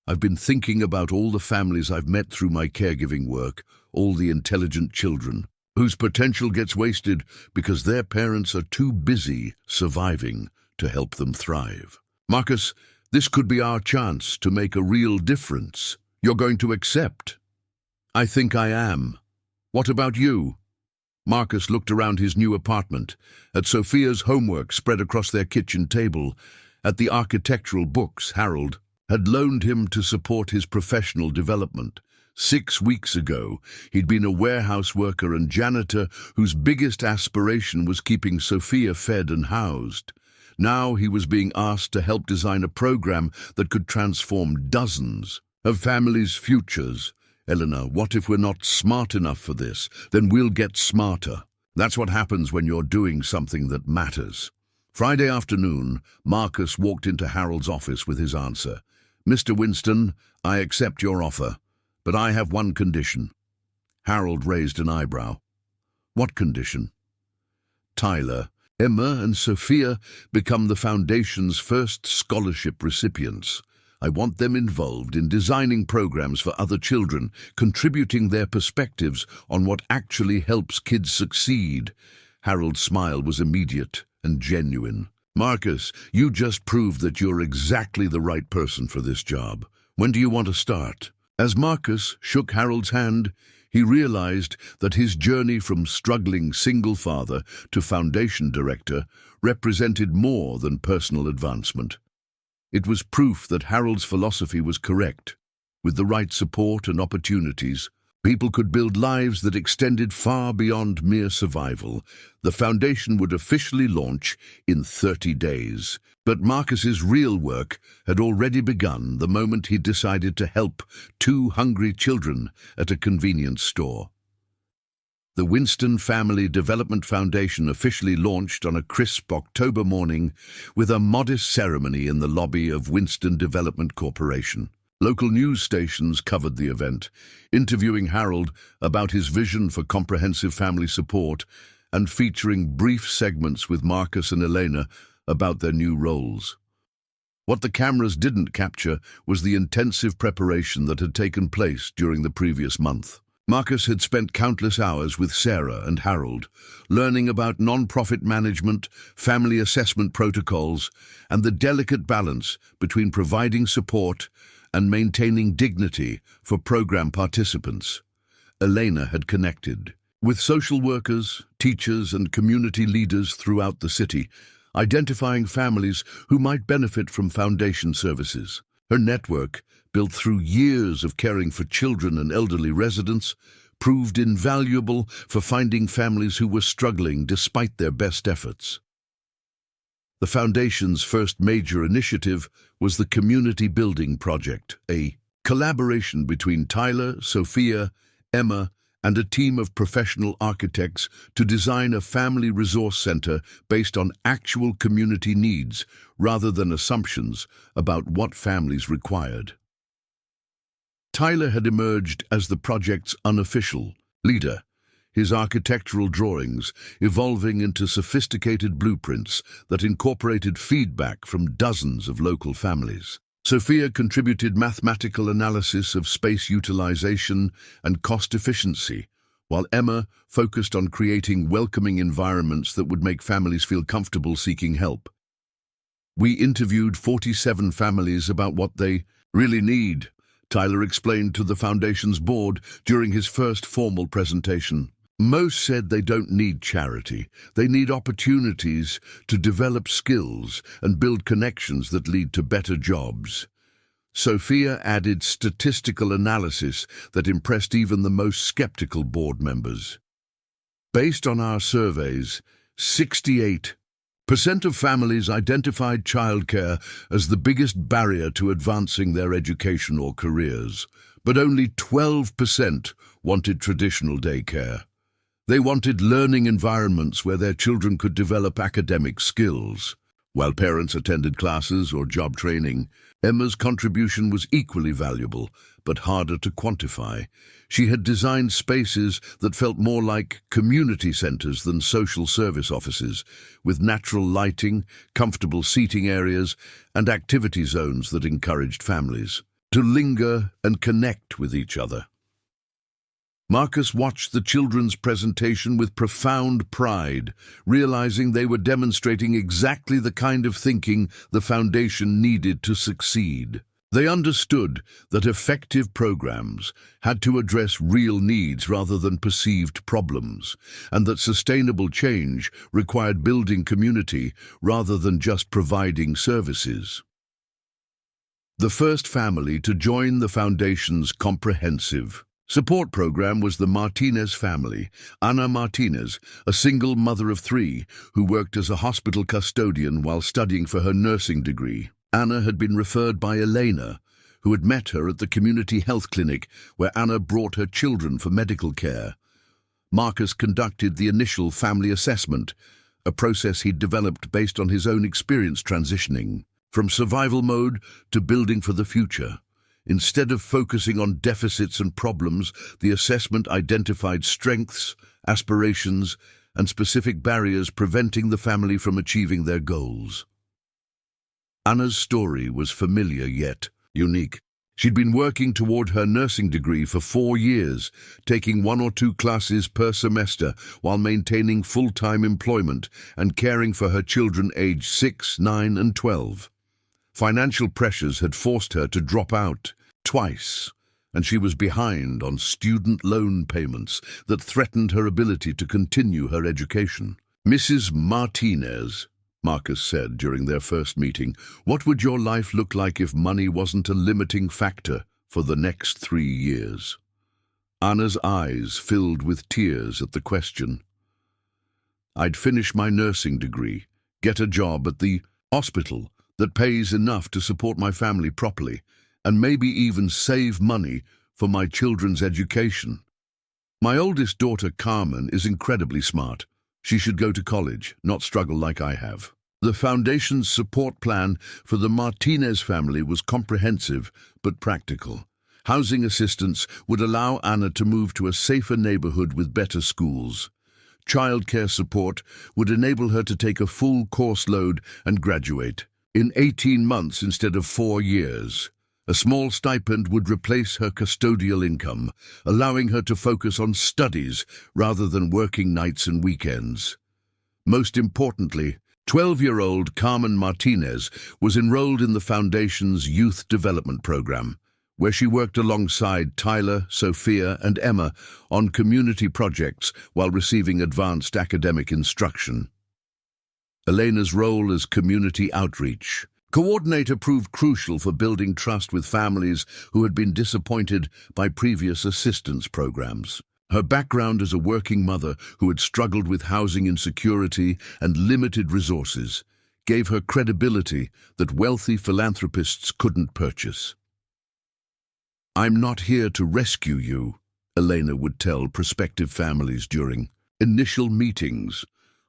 "I've been thinking about all the families I've met through my caregiving work, all the intelligent children, whose potential gets wasted because their parents are too busy surviving to help them thrive. Marcus, this could be our chance to make a real difference. You're going to accept?" "I think I am. What about you?" Marcus looked around his new apartment, at Sophia's homework spread across their kitchen table, at the architectural books Harold had loaned him to support his professional development. 6 weeks ago, he'd been a warehouse worker and janitor whose biggest aspiration was keeping Sophia fed and housed. Now he was being asked to help design a program that could transform dozens of families' futures. "Eleanor, what if we're not smart enough for this? Then we'll get smarter." That's what happens when you're doing something that matters. Friday afternoon, Marcus walked into Harold's office with his answer. "Mr. Winston, I accept your offer, but I have one condition." Harold raised an eyebrow. "What condition?" "Tyler, Emma and Sophia become the Foundation's first scholarship recipients. I want them involved in designing programs for other children, contributing their perspectives on what actually helps kids succeed." Harold's smile was immediate and genuine. "Marcus, you just proved that you're exactly the right person for this job. When do you want to start?" As Marcus shook Harold's hand, he realized that his journey from struggling single father to foundation director represented more than personal advancement. It was proof that Harold's philosophy was correct. With the right support and opportunities, people could build lives that extended far beyond mere survival. The foundation would officially launch in 30 days. But Marcus's real work had already begun the moment he decided to help 2 hungry children at a convenience store. The Winston Family Development Foundation officially launched on a crisp October morning with a modest ceremony in the lobby of Winston Development Corporation. Local news stations covered the event, interviewing Harold about his vision for comprehensive family support and featuring brief segments with Marcus and Elena about their new roles. What the cameras didn't capture was the intensive preparation that had taken place during the previous month. Marcus had spent countless hours with Sarah and Harold, learning about non-profit management, family assessment protocols, and the delicate balance between providing support and maintaining dignity for program participants. Elena had connected with social workers, teachers, and community leaders throughout the city, identifying families who might benefit from foundation services. Her network, built through years of caring for children and elderly residents, proved invaluable for finding families who were struggling despite their best efforts. The Foundation's first major initiative was the Community Building Project, a collaboration between Tyler, Sophia, Emma, and a team of professional architects to design a family resource center based on actual community needs rather than assumptions about what families required. Tyler had emerged as the project's unofficial leader, his architectural drawings evolving into sophisticated blueprints that incorporated feedback from dozens of local families. Sophia contributed mathematical analysis of space utilization and cost efficiency, while Emma focused on creating welcoming environments that would make families feel comfortable seeking help. We interviewed 47 families about what they really need, Tyler explained to the Foundation's board during his first formal presentation. Most said they don't need charity. They need opportunities to develop skills and build connections that lead to better jobs. Sophia added statistical analysis that impressed even the most skeptical board members. Based on our surveys, 68% of families identified childcare as the biggest barrier to advancing their education or careers, but only 12% wanted traditional daycare. They wanted learning environments where their children could develop academic skills. While parents attended classes or job training, Emma's contribution was equally valuable, but harder to quantify. She had designed spaces that felt more like community centers than social service offices, with natural lighting, comfortable seating areas, and activity zones that encouraged families to linger and connect with each other. Marcus watched the children's presentation with profound pride, realizing they were demonstrating exactly the kind of thinking the foundation needed to succeed. They understood that effective programs had to address real needs rather than perceived problems, and that sustainable change required building community rather than just providing services. The first family to join the foundation's comprehensive support program was the Martinez family. Ana Martinez, a single mother of 3 who worked as a hospital custodian while studying for her nursing degree. Ana had been referred by Elena, who had met her at the community health clinic where Ana brought her children for medical care. Marcus conducted the initial family assessment, a process he'd developed based on his own experience transitioning from survival mode to building for the future. Instead of focusing on deficits and problems, the assessment identified strengths, aspirations, and specific barriers preventing the family from achieving their goals. Ana's story was familiar yet unique. She'd been working toward her nursing degree for 4 years, taking 1 or 2 classes per semester while maintaining full-time employment and caring for her children aged 6, 9, and 12. Financial pressures had forced her to drop out twice, and she was behind on student loan payments that threatened her ability to continue her education. "Mrs. Martinez," Marcus said during their first meeting, "what would your life look like if money wasn't a limiting factor for the next 3 years?" Ana's eyes filled with tears at the question. "I'd finish my nursing degree, get a job at the hospital that pays enough to support my family properly, and maybe even save money for my children's education. My oldest daughter, Carmen, is incredibly smart. She should go to college, not struggle like I have." The foundation's support plan for the Martinez family was comprehensive but practical. Housing assistance would allow Ana to move to a safer neighborhood with better schools. Childcare support would enable her to take a full course load and graduate in 18 months instead of 4 years. A small stipend would replace her custodial income, allowing her to focus on studies rather than working nights and weekends. Most importantly, 12-year-old Carmen Martinez was enrolled in the Foundation's Youth Development Program, where she worked alongside Tyler, Sophia, and Emma on community projects while receiving advanced academic instruction. Elena's role as community outreach coordinator proved crucial for building trust with families who had been disappointed by previous assistance programs. Her background as a working mother who had struggled with housing insecurity and limited resources gave her credibility that wealthy philanthropists couldn't purchase. "I'm not here to rescue you," Elena would tell prospective families during initial meetings.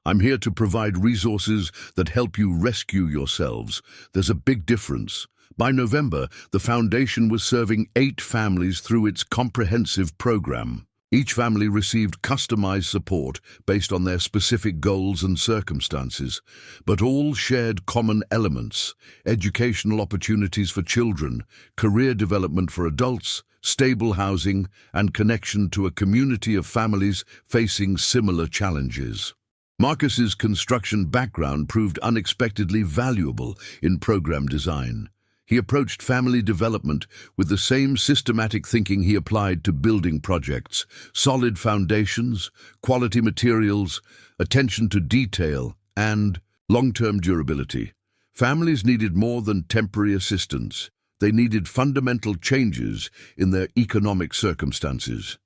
"I'm here to provide resources that help you rescue yourselves. There's a big difference." By November, the foundation was serving 8 families through its comprehensive program. Each family received customized support based on their specific goals and circumstances, but all shared common elements: educational opportunities for children, career development for adults, stable housing, and connection to a community of families facing similar challenges. Marcus's construction background proved unexpectedly valuable in program design. He approached family development with the same systematic thinking he applied to building projects: solid foundations, quality materials, attention to detail, and long-term durability. Families needed more than temporary assistance. They needed fundamental changes in their economic circumstances.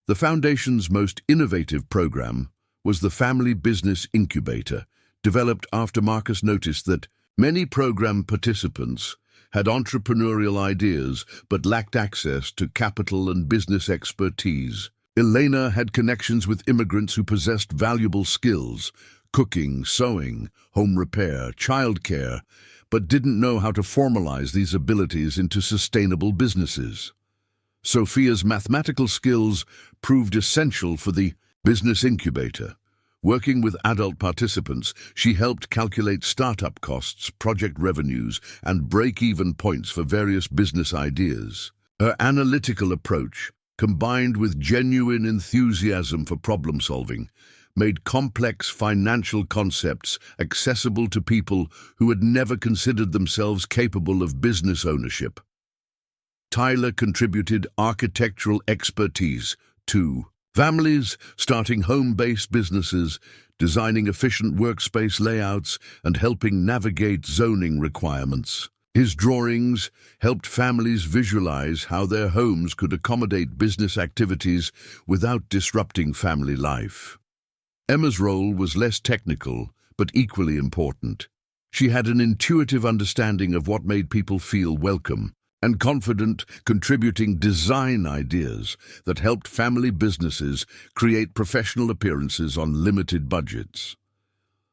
The Foundation's most innovative program was the Family Business Incubator, developed after Marcus noticed that many program participants had entrepreneurial ideas but lacked access to capital and business expertise. Elena had connections with immigrants who possessed valuable skills, cooking, sewing, home repair, childcare, but didn't know how to formalize these abilities into sustainable businesses. Sophia's mathematical skills proved essential for the business incubator. Working with adult participants, she helped calculate startup costs, project revenues, and break-even points for various business ideas. Her analytical approach, combined with genuine enthusiasm for problem-solving, made complex financial concepts accessible to people who had never considered themselves capable of business ownership. Tyler contributed architectural expertise to families starting home-based businesses, designing efficient workspace layouts, and helping navigate zoning requirements. His drawings helped families visualize how their homes could accommodate business activities without disrupting family life. Emma's role was less technical, but equally important. She had an intuitive understanding of what made people feel welcome and confident, contributing design ideas that helped family businesses create professional appearances on limited budgets.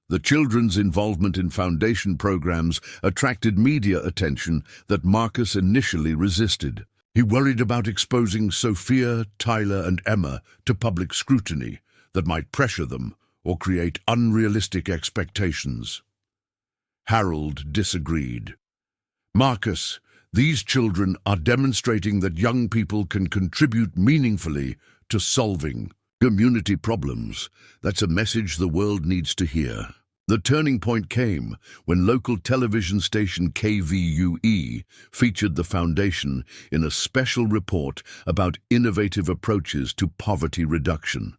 The children's involvement in foundation programs attracted media attention that Marcus initially resisted. He worried about exposing Sophia, Tyler, and Emma to public scrutiny that might pressure them or create unrealistic expectations. Harold disagreed. "Marcus, these children are demonstrating that young people can contribute meaningfully to solving community problems. That's a message the world needs to hear." The turning point came when local television station KVUE featured the foundation in a special report about innovative approaches to poverty reduction.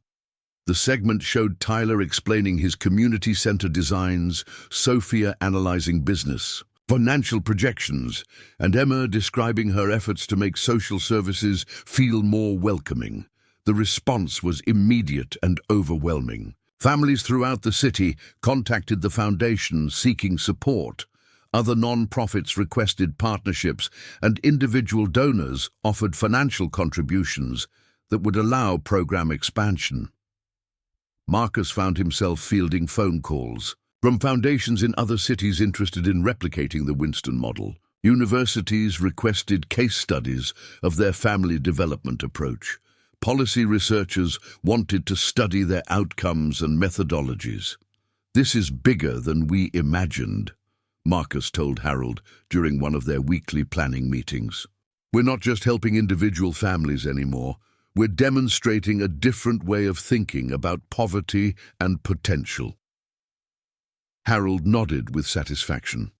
The segment showed Tyler explaining his community center designs, Sophia analyzing business, financial projections, and Emma describing her efforts to make social services feel more welcoming. The response was immediate and overwhelming. Families throughout the city contacted the foundation seeking support. Other non-profits requested partnerships, and individual donors offered financial contributions that would allow program expansion. Marcus found himself fielding phone calls from foundations in other cities interested in replicating the Winston model. Universities requested case studies of their family development approach. Policy researchers wanted to study their outcomes and methodologies. "This is bigger than we imagined," Marcus told Harold during one of their weekly planning meetings. "We're not just helping individual families anymore. We're demonstrating a different way of thinking about poverty and potential." Harold nodded with satisfaction.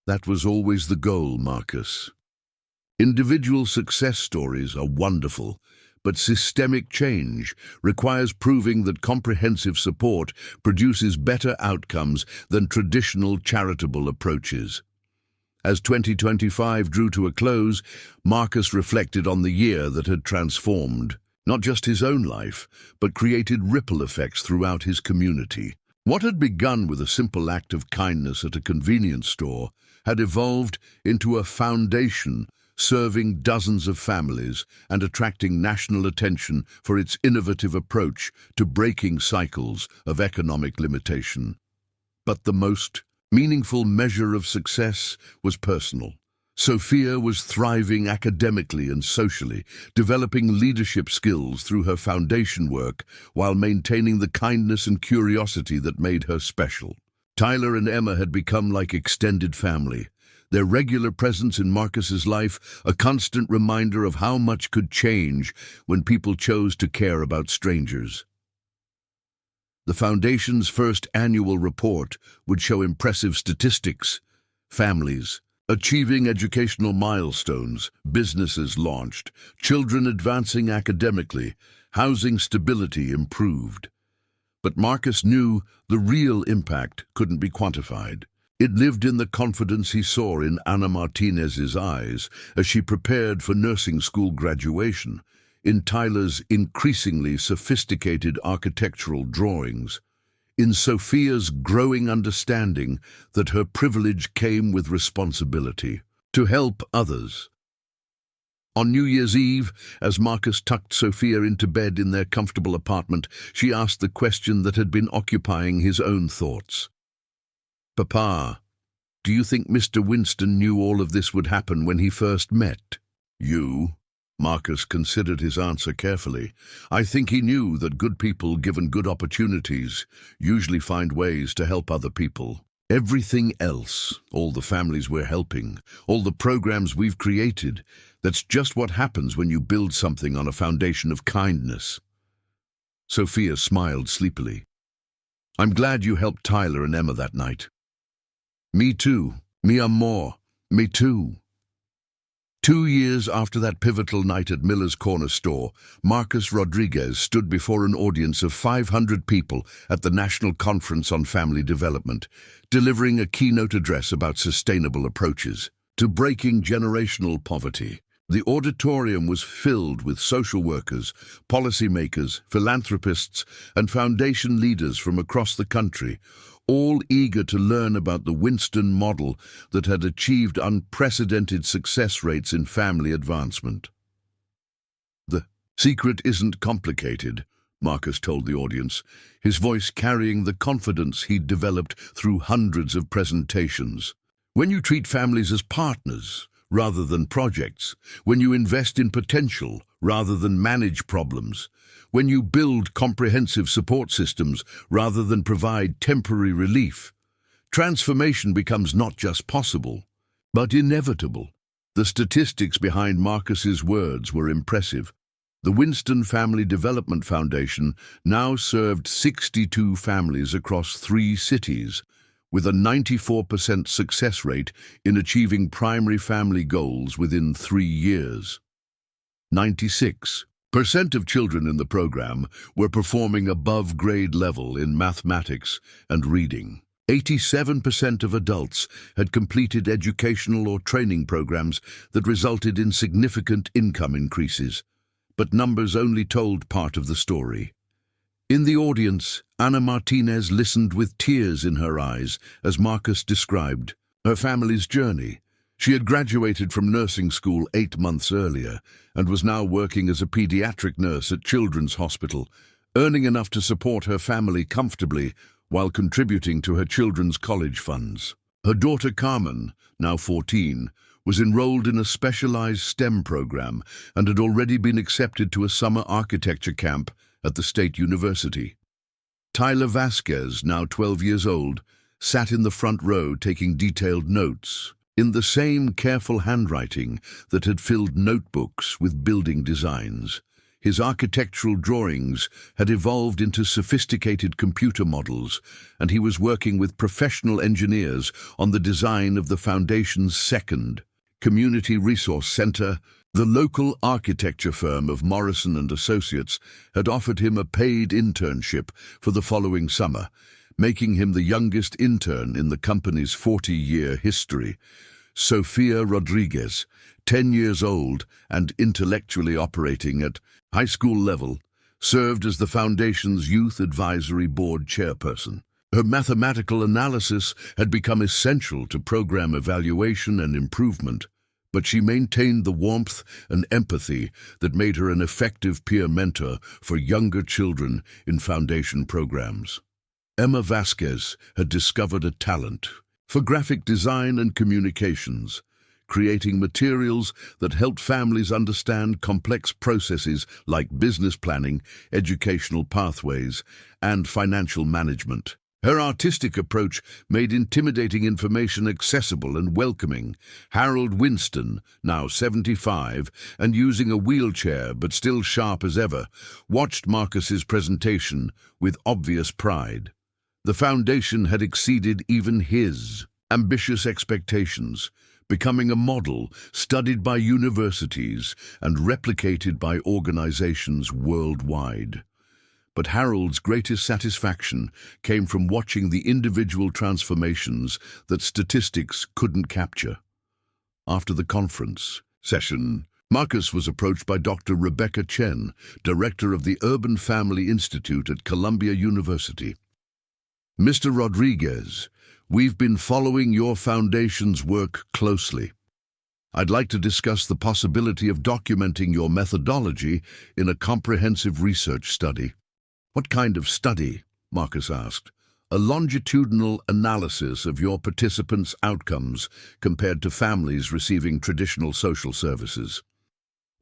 "That was always the goal, Marcus. Individual success stories are wonderful, but systemic change requires proving that comprehensive support produces better outcomes than traditional charitable approaches." As 2025 drew to a close, Marcus reflected on the year that had transformed not just his own life, but created ripple effects throughout his community. What had begun with a simple act of kindness at a convenience store had evolved into a foundation serving dozens of families and attracting national attention for its innovative approach to breaking cycles of economic limitation. But the most meaningful measure of success was personal. Sophia was thriving academically and socially, developing leadership skills through her foundation work while maintaining the kindness and curiosity that made her special. Tyler and Emma had become like extended family, their regular presence in Marcus's life a constant reminder of how much could change when people chose to care about strangers. The Foundation's first annual report would show impressive statistics: families achieving educational milestones, businesses launched, children advancing academically, housing stability improved. But Marcus knew the real impact couldn't be quantified. It lived in the confidence he saw in Ana Martinez's eyes as she prepared for nursing school graduation, in Tyler's increasingly sophisticated architectural drawings, in Sophia's growing understanding that her privilege came with responsibility to help others. On New Year's Eve, as Marcus tucked Sophia into bed in their comfortable apartment, she asked the question that had been occupying his own thoughts. "Papa, do you think Mr. Winston knew all of this would happen when he first met you?" Marcus considered his answer carefully. "I think he knew that good people, given good opportunities, usually find ways to help other people. Everything else, all the families we're helping, all the programs we've created, that's just what happens when you build something on a foundation of kindness." Sophia smiled sleepily. "I'm glad you helped Tyler and Emma that night." "Me too. Mi amor. Me too." 2 years after that pivotal night at Miller's Corner store, Marcus Rodriguez stood before an audience of 500 people at the National Conference on Family Development, delivering a keynote address about sustainable approaches to breaking generational poverty. The auditorium was filled with social workers, policymakers, philanthropists, and foundation leaders from across the country, all eager to learn about the Winston model that had achieved unprecedented success rates in family advancement. "The secret isn't complicated," Marcus told the audience, his voice carrying the confidence he'd developed through hundreds of presentations. "When you treat families as partners rather than projects, when you invest in potential rather than manage problems, when you build comprehensive support systems rather than provide temporary relief, transformation becomes not just possible, but inevitable." The statistics behind Marcus's words were impressive. The Winston Family Development Foundation now served 62 families across 3 cities, with a 94% success rate in achieving primary family goals within 3 years. 96% of children in the program were performing above grade level in mathematics and reading. 87% of adults had completed educational or training programs that resulted in significant income increases, but numbers only told part of the story. In the audience, Ana Martinez listened with tears in her eyes as Marcus described her family's journey. She had graduated from nursing school 8 months earlier and was now working as a pediatric nurse at Children's Hospital, earning enough to support her family comfortably while contributing to her children's college funds. Her daughter Carmen, now 14, was enrolled in a specialized STEM program and had already been accepted to a summer architecture camp at the State University. Tyler Vasquez, now 12 years old, sat in the front row taking detailed notes, in the same careful handwriting that had filled notebooks with building designs. His architectural drawings had evolved into sophisticated computer models, and he was working with professional engineers on the design of the Foundation's second Community Resource Center. The local architecture firm of Morrison and Associates had offered him a paid internship for the following summer, making him the youngest intern in the company's 40-year history. Sophia Rodriguez, 10 years old and intellectually operating at high school level, served as the Foundation's Youth Advisory Board chairperson. Her mathematical analysis had become essential to program evaluation and improvement, but she maintained the warmth and empathy that made her an effective peer mentor for younger children in Foundation programs. Emma Vasquez had discovered a talent for graphic design and communications, creating materials that helped families understand complex processes like business planning, educational pathways, and financial management. Her artistic approach made intimidating information accessible and welcoming. Harold Winston, now 75 and using a wheelchair but still sharp as ever, watched Marcus's presentation with obvious pride. The Foundation had exceeded even his ambitious expectations, becoming a model studied by universities and replicated by organizations worldwide. But Harold's greatest satisfaction came from watching the individual transformations that statistics couldn't capture. After the conference session, Marcus was approached by Dr. Rebecca Chen, director of the Urban Family Institute at Columbia University. Mr. Rodriguez, we've been following your foundation's work closely. I'd like to discuss the possibility of documenting your methodology in a comprehensive research study. What kind of study? Marcus asked. A longitudinal analysis of your participants' outcomes compared to families receiving traditional social services.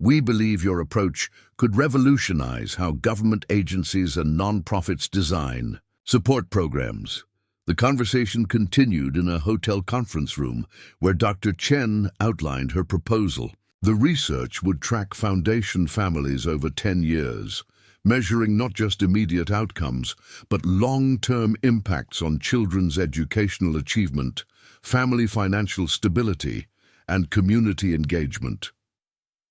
We believe your approach could revolutionize how government agencies and non-profits design support programs. The conversation continued in a hotel conference room where Dr. Chen outlined her proposal. The research would track foundation families over 10 years, measuring not just immediate outcomes, but long-term impacts on children's educational achievement, family financial stability, and community engagement.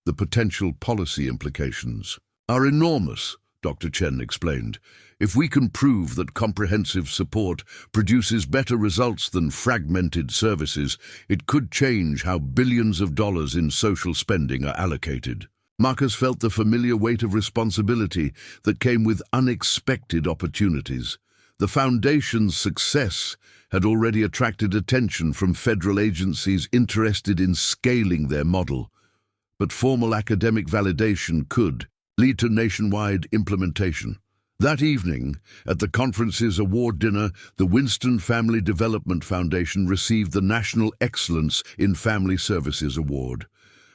The potential policy implications are enormous, Dr. Chen explained. If we can prove that comprehensive support produces better results than fragmented services, it could change how billions of dollars in social spending are allocated. Marcus felt the familiar weight of responsibility that came with unexpected opportunities. The Foundation's success had already attracted attention from federal agencies interested in scaling their model, but formal academic validation could lead to nationwide implementation. That evening, at the conference's award dinner, the Winston Family Development Foundation received the National Excellence in Family Services Award.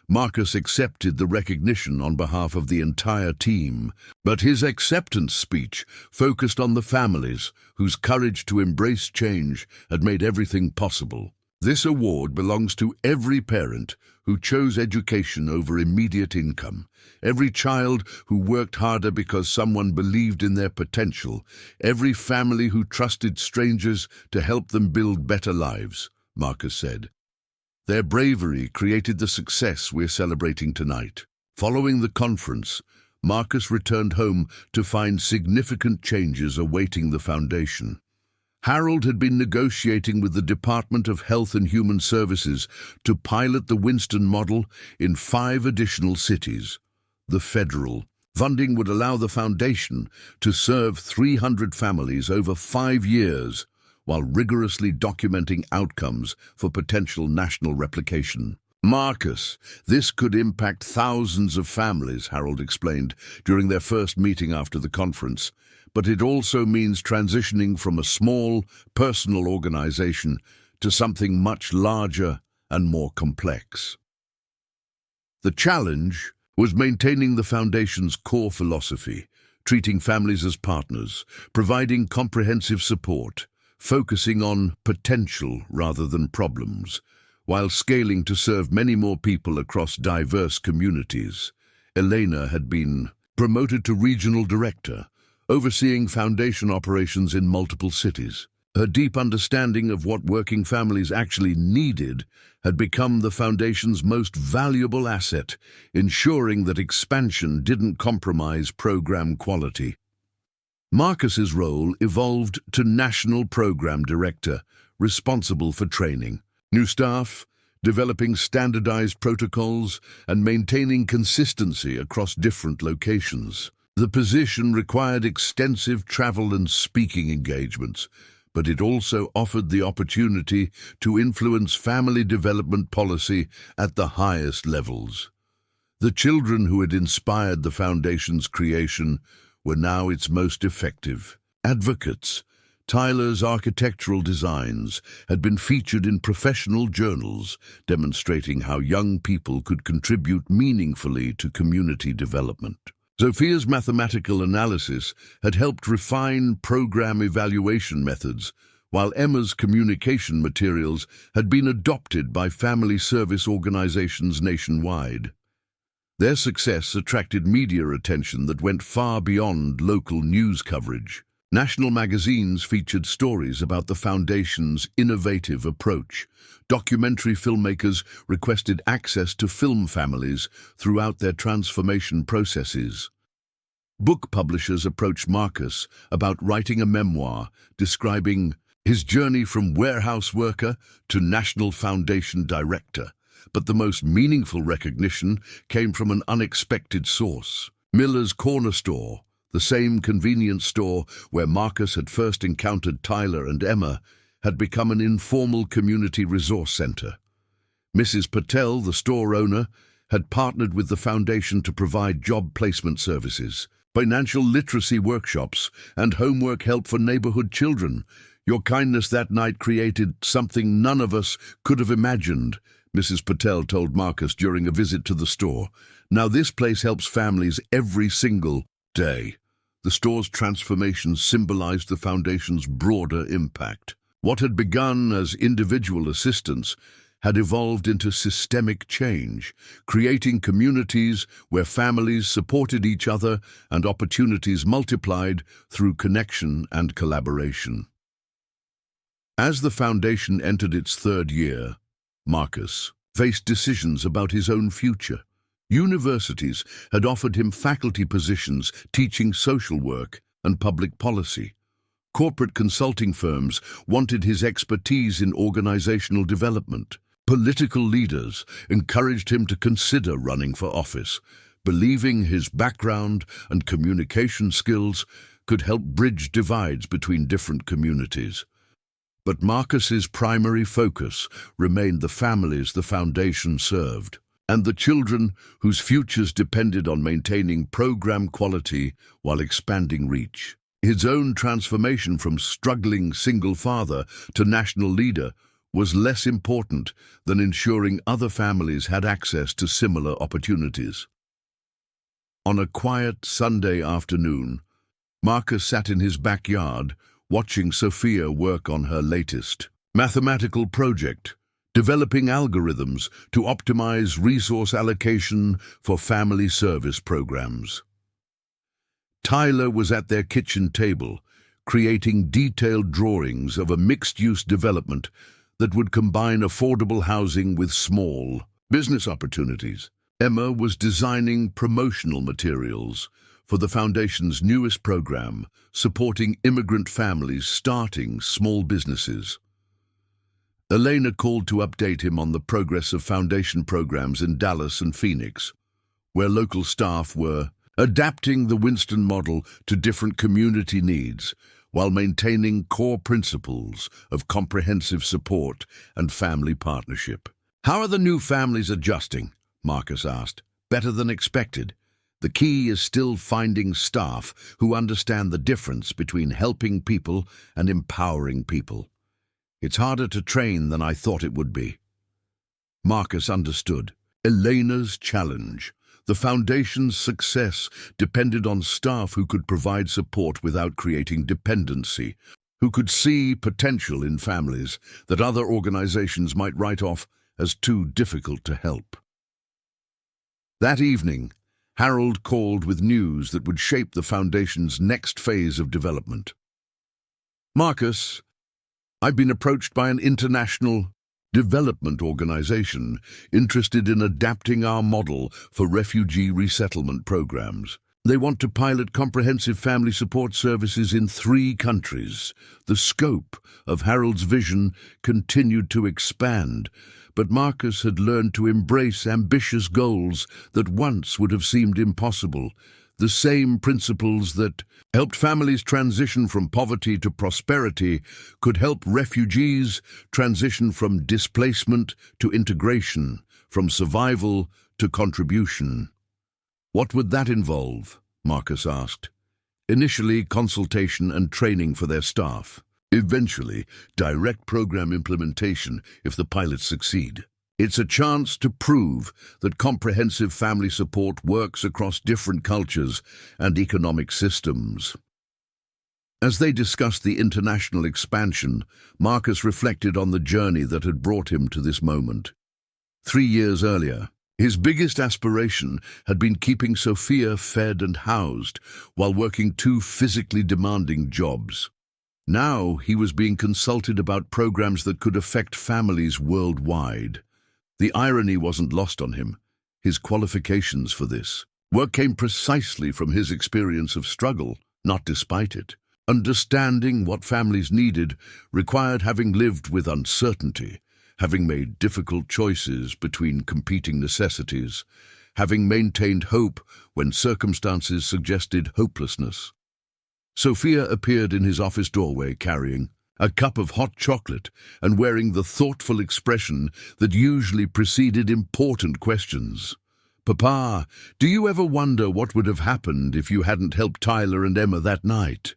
Marcus accepted the recognition on behalf of the entire team, but his acceptance speech focused on the families whose courage to embrace change had made everything possible. This award belongs to every parent who chose education over immediate income, every child who worked harder because someone believed in their potential, every family who trusted strangers to help them build better lives, Marcus said. Their bravery created the success we're celebrating tonight. Following the conference, Marcus returned home to find significant changes awaiting the foundation. Harold had been negotiating with the Department of Health and Human Services to pilot the Winston model in 5 additional cities. The federal funding would allow the foundation to serve 300 families over 5 years, while rigorously documenting outcomes for potential national replication. Marcus, this could impact thousands of families, Harold explained during their first meeting after the conference. But it also means transitioning from a small, personal organization to something much larger and more complex. The challenge was maintaining the Foundation's core philosophy, treating families as partners, providing comprehensive support, focusing on potential rather than problems, while scaling to serve many more people across diverse communities. Elena had been promoted to regional director, overseeing foundation operations in multiple cities. Her deep understanding of what working families actually needed had become the Foundation's most valuable asset, ensuring that expansion didn't compromise program quality. Marcus's role evolved to National Program Director, responsible for training new staff, developing standardized protocols, and maintaining consistency across different locations. The position required extensive travel and speaking engagements, but it also offered the opportunity to influence family development policy at the highest levels. The children who had inspired the Foundation's creation were now its most effective advocates. Tyler's architectural designs had been featured in professional journals, demonstrating how young people could contribute meaningfully to community development. Sophia's mathematical analysis had helped refine program evaluation methods, while Emma's communication materials had been adopted by family service organizations nationwide. Their success attracted media attention that went far beyond local news coverage. National magazines featured stories about the Foundation's innovative approach. Documentary filmmakers requested access to film families throughout their transformation processes. Book publishers approached Marcus about writing a memoir describing his journey from warehouse worker to National Foundation Director. But the most meaningful recognition came from an unexpected source. Miller's Corner Store, The same convenience store where Marcus had first encountered Tyler and Emma had become an informal community resource center. Mrs. Patel, the store owner, had partnered with the foundation to provide job placement services, financial literacy workshops, and homework help for neighborhood children. Your kindness that night created something none of us could have imagined, Mrs. Patel told Marcus during a visit to the store. Now this place helps families every single day. The store's transformation symbolized the foundation's broader impact. What had begun as individual assistance had evolved into systemic change, creating communities where families supported each other and opportunities multiplied through connection and collaboration. As the foundation entered its third year, Marcus faced decisions about his own future. Universities had offered him faculty positions teaching social work and public policy. Corporate consulting firms wanted his expertise in organizational development. Political leaders encouraged him to consider running for office, believing his background and communication skills could help bridge divides between different communities. But Marcus's primary focus remained the families the foundation served, and the children whose futures depended on maintaining program quality while expanding reach. His own transformation from struggling single father to national leader was less important than ensuring other families had access to similar opportunities. On a quiet Sunday afternoon, Marcus sat in his backyard watching Sophia work on her latest mathematical project, developing algorithms to optimize resource allocation for family service programs. Tyler was at their kitchen table, creating detailed drawings of a mixed-use development that would combine affordable housing with small business opportunities. Emma was designing promotional materials for the foundation's newest program, supporting immigrant families starting small businesses. Elena called to update him on the progress of foundation programs in Dallas and Phoenix, where local staff were adapting the Winston model to different community needs, while maintaining core principles of comprehensive support and family partnership. "How are the new families adjusting?" Marcus asked. "Better than expected. The key is still finding staff who understand the difference between helping people and empowering people. It's harder to train than I thought it would be." Marcus understood Elena's challenge. The foundation's success depended on staff who could provide support without creating dependency, who could see potential in families that other organizations might write off as too difficult to help. That evening, Harold called with news that would shape the foundation's next phase of development. "Marcus, I've been approached by an international development organization interested in adapting our model for refugee resettlement programs. They want to pilot comprehensive family support services in 3 countries. The scope of Harold's vision continued to expand, but Marcus had learned to embrace ambitious goals that once would have seemed impossible. The same principles that helped families transition from poverty to prosperity could help refugees transition from displacement to integration, from survival to contribution. "What would that involve?" Marcus asked. "Initially, consultation and training for their staff. Eventually, direct program implementation if the pilots succeed. It's a chance to prove that comprehensive family support works across different cultures and economic systems." As they discussed the international expansion, Marcus reflected on the journey that had brought him to this moment. 3 years earlier, his biggest aspiration had been keeping Sophia fed and housed while working 2 physically demanding jobs. Now he was being consulted about programs that could affect families worldwide. The irony wasn't lost on him. His qualifications for this work came precisely from his experience of struggle, not despite it. Understanding what families needed required having lived with uncertainty, having made difficult choices between competing necessities, having maintained hope when circumstances suggested hopelessness. Sophia appeared in his office doorway carrying a cup of hot chocolate and wearing the thoughtful expression that usually preceded important questions. "Papa, do you ever wonder what would have happened if you hadn't helped Tyler and Emma that night?"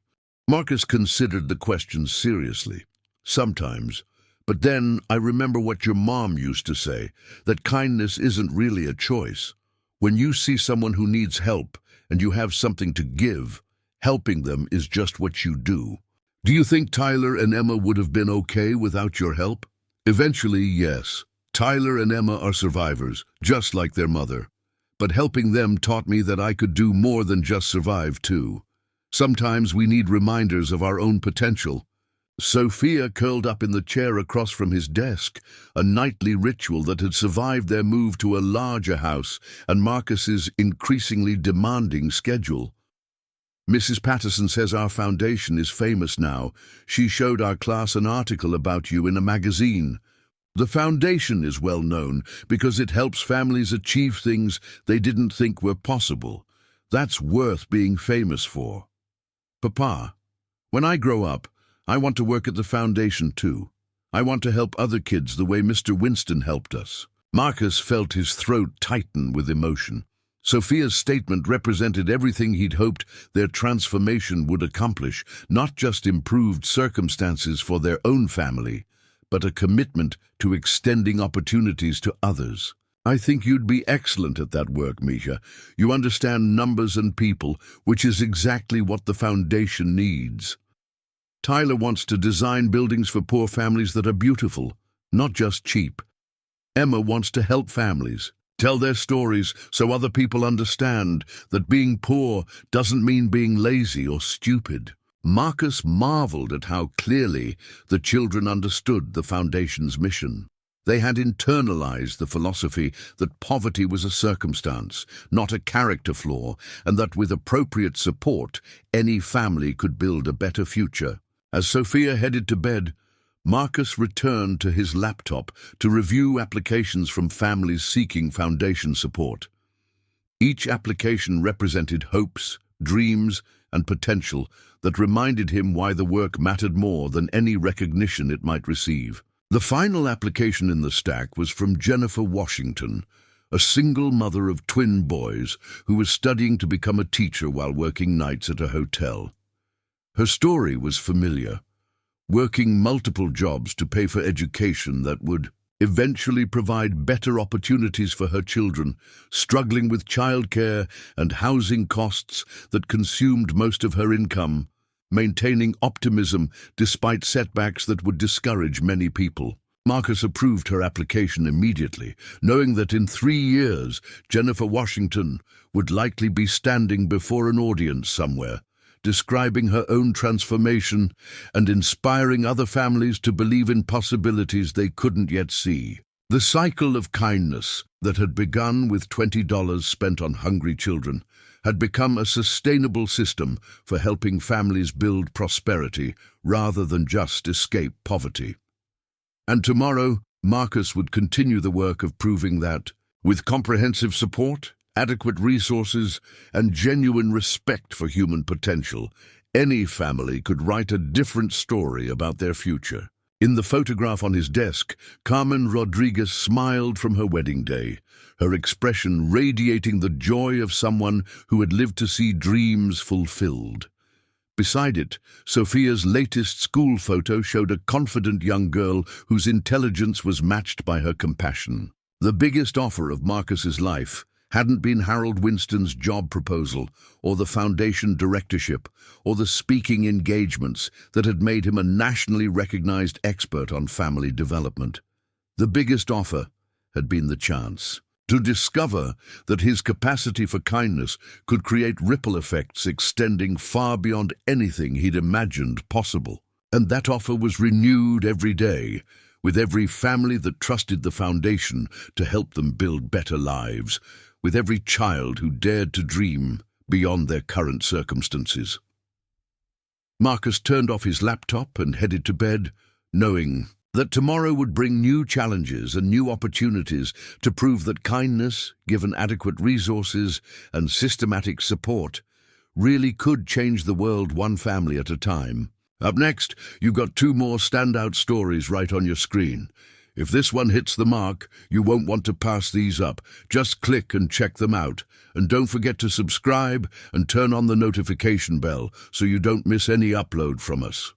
Marcus considered the question seriously. "Sometimes. But then I remember what your mom used to say, that kindness isn't really a choice. When you see someone who needs help and you have something to give, helping them is just what you do." "Do you think Tyler and Emma would have been okay without your help?" "Eventually, yes. Tyler and Emma are survivors, just like their mother. But helping them taught me that I could do more than just survive, too. Sometimes we need reminders of our own potential." Sophia curled up in the chair across from his desk, a nightly ritual that had survived their move to a larger house and Marcus's increasingly demanding schedule. "Mrs. Patterson says our foundation is famous now. She showed our class an article about you in a magazine. The foundation is well known because it helps families achieve things they didn't think were possible. That's worth being famous for." "Papa, when I grow up, I want to work at the foundation too. I want to help other kids the way Mr. Winston helped us." Marcus felt his throat tighten with emotion. Sophia's statement represented everything he'd hoped their transformation would accomplish, not just improved circumstances for their own family, but a commitment to extending opportunities to others. "I think you'd be excellent at that work, Misha. You understand numbers and people, which is exactly what the foundation needs. Tyler wants to design buildings for poor families that are beautiful, not just cheap. Emma wants to help families, tell their stories so other people understand that being poor doesn't mean being lazy or stupid." Marcus marveled at how clearly the children understood the foundation's mission. They had internalized the philosophy that poverty was a circumstance, not a character flaw, and that with appropriate support, any family could build a better future. As Sophia headed to bed, Marcus returned to his laptop to review applications from families seeking foundation support. Each application represented hopes, dreams, and potential that reminded him why the work mattered more than any recognition it might receive. The final application in the stack was from Jennifer Washington, a single mother of twin boys who was studying to become a teacher while working nights at a hotel. Her story was familiar, working multiple jobs to pay for education that would eventually provide better opportunities for her children, struggling with childcare and housing costs that consumed most of her income, maintaining optimism despite setbacks that would discourage many people. Marcus approved her application immediately, knowing that in 3 years Jennifer Washington would likely be standing before an audience somewhere, describing her own transformation and inspiring other families to believe in possibilities they couldn't yet see. The cycle of kindness that had begun with $20 spent on hungry children had become a sustainable system for helping families build prosperity rather than just escape poverty. And tomorrow, Marcus would continue the work of proving that, with comprehensive support, adequate resources, and genuine respect for human potential, any family could write a different story about their future. In the photograph on his desk, Carmen Rodriguez smiled from her wedding day, her expression radiating the joy of someone who had lived to see dreams fulfilled. Beside it, Sophia's latest school photo showed a confident young girl whose intelligence was matched by her compassion. The biggest offer of Marcus's life hadn't been Harold Winston's job proposal, or the foundation directorship, or the speaking engagements that had made him a nationally recognized expert on family development. The biggest offer had been the chance to discover that his capacity for kindness could create ripple effects extending far beyond anything he'd imagined possible. And that offer was renewed every day, with every family that trusted the foundation to help them build better lives, with every child who dared to dream beyond their current circumstances. Marcus turned off his laptop and headed to bed, knowing that tomorrow would bring new challenges and new opportunities to prove that kindness, given adequate resources and systematic support, really could change the world one family at a time. Up next, you've got two more standout stories right on your screen. If this one hits the mark, you won't want to pass these up. Just click and check them out. And don't forget to subscribe and turn on the notification bell so you don't miss any upload from us.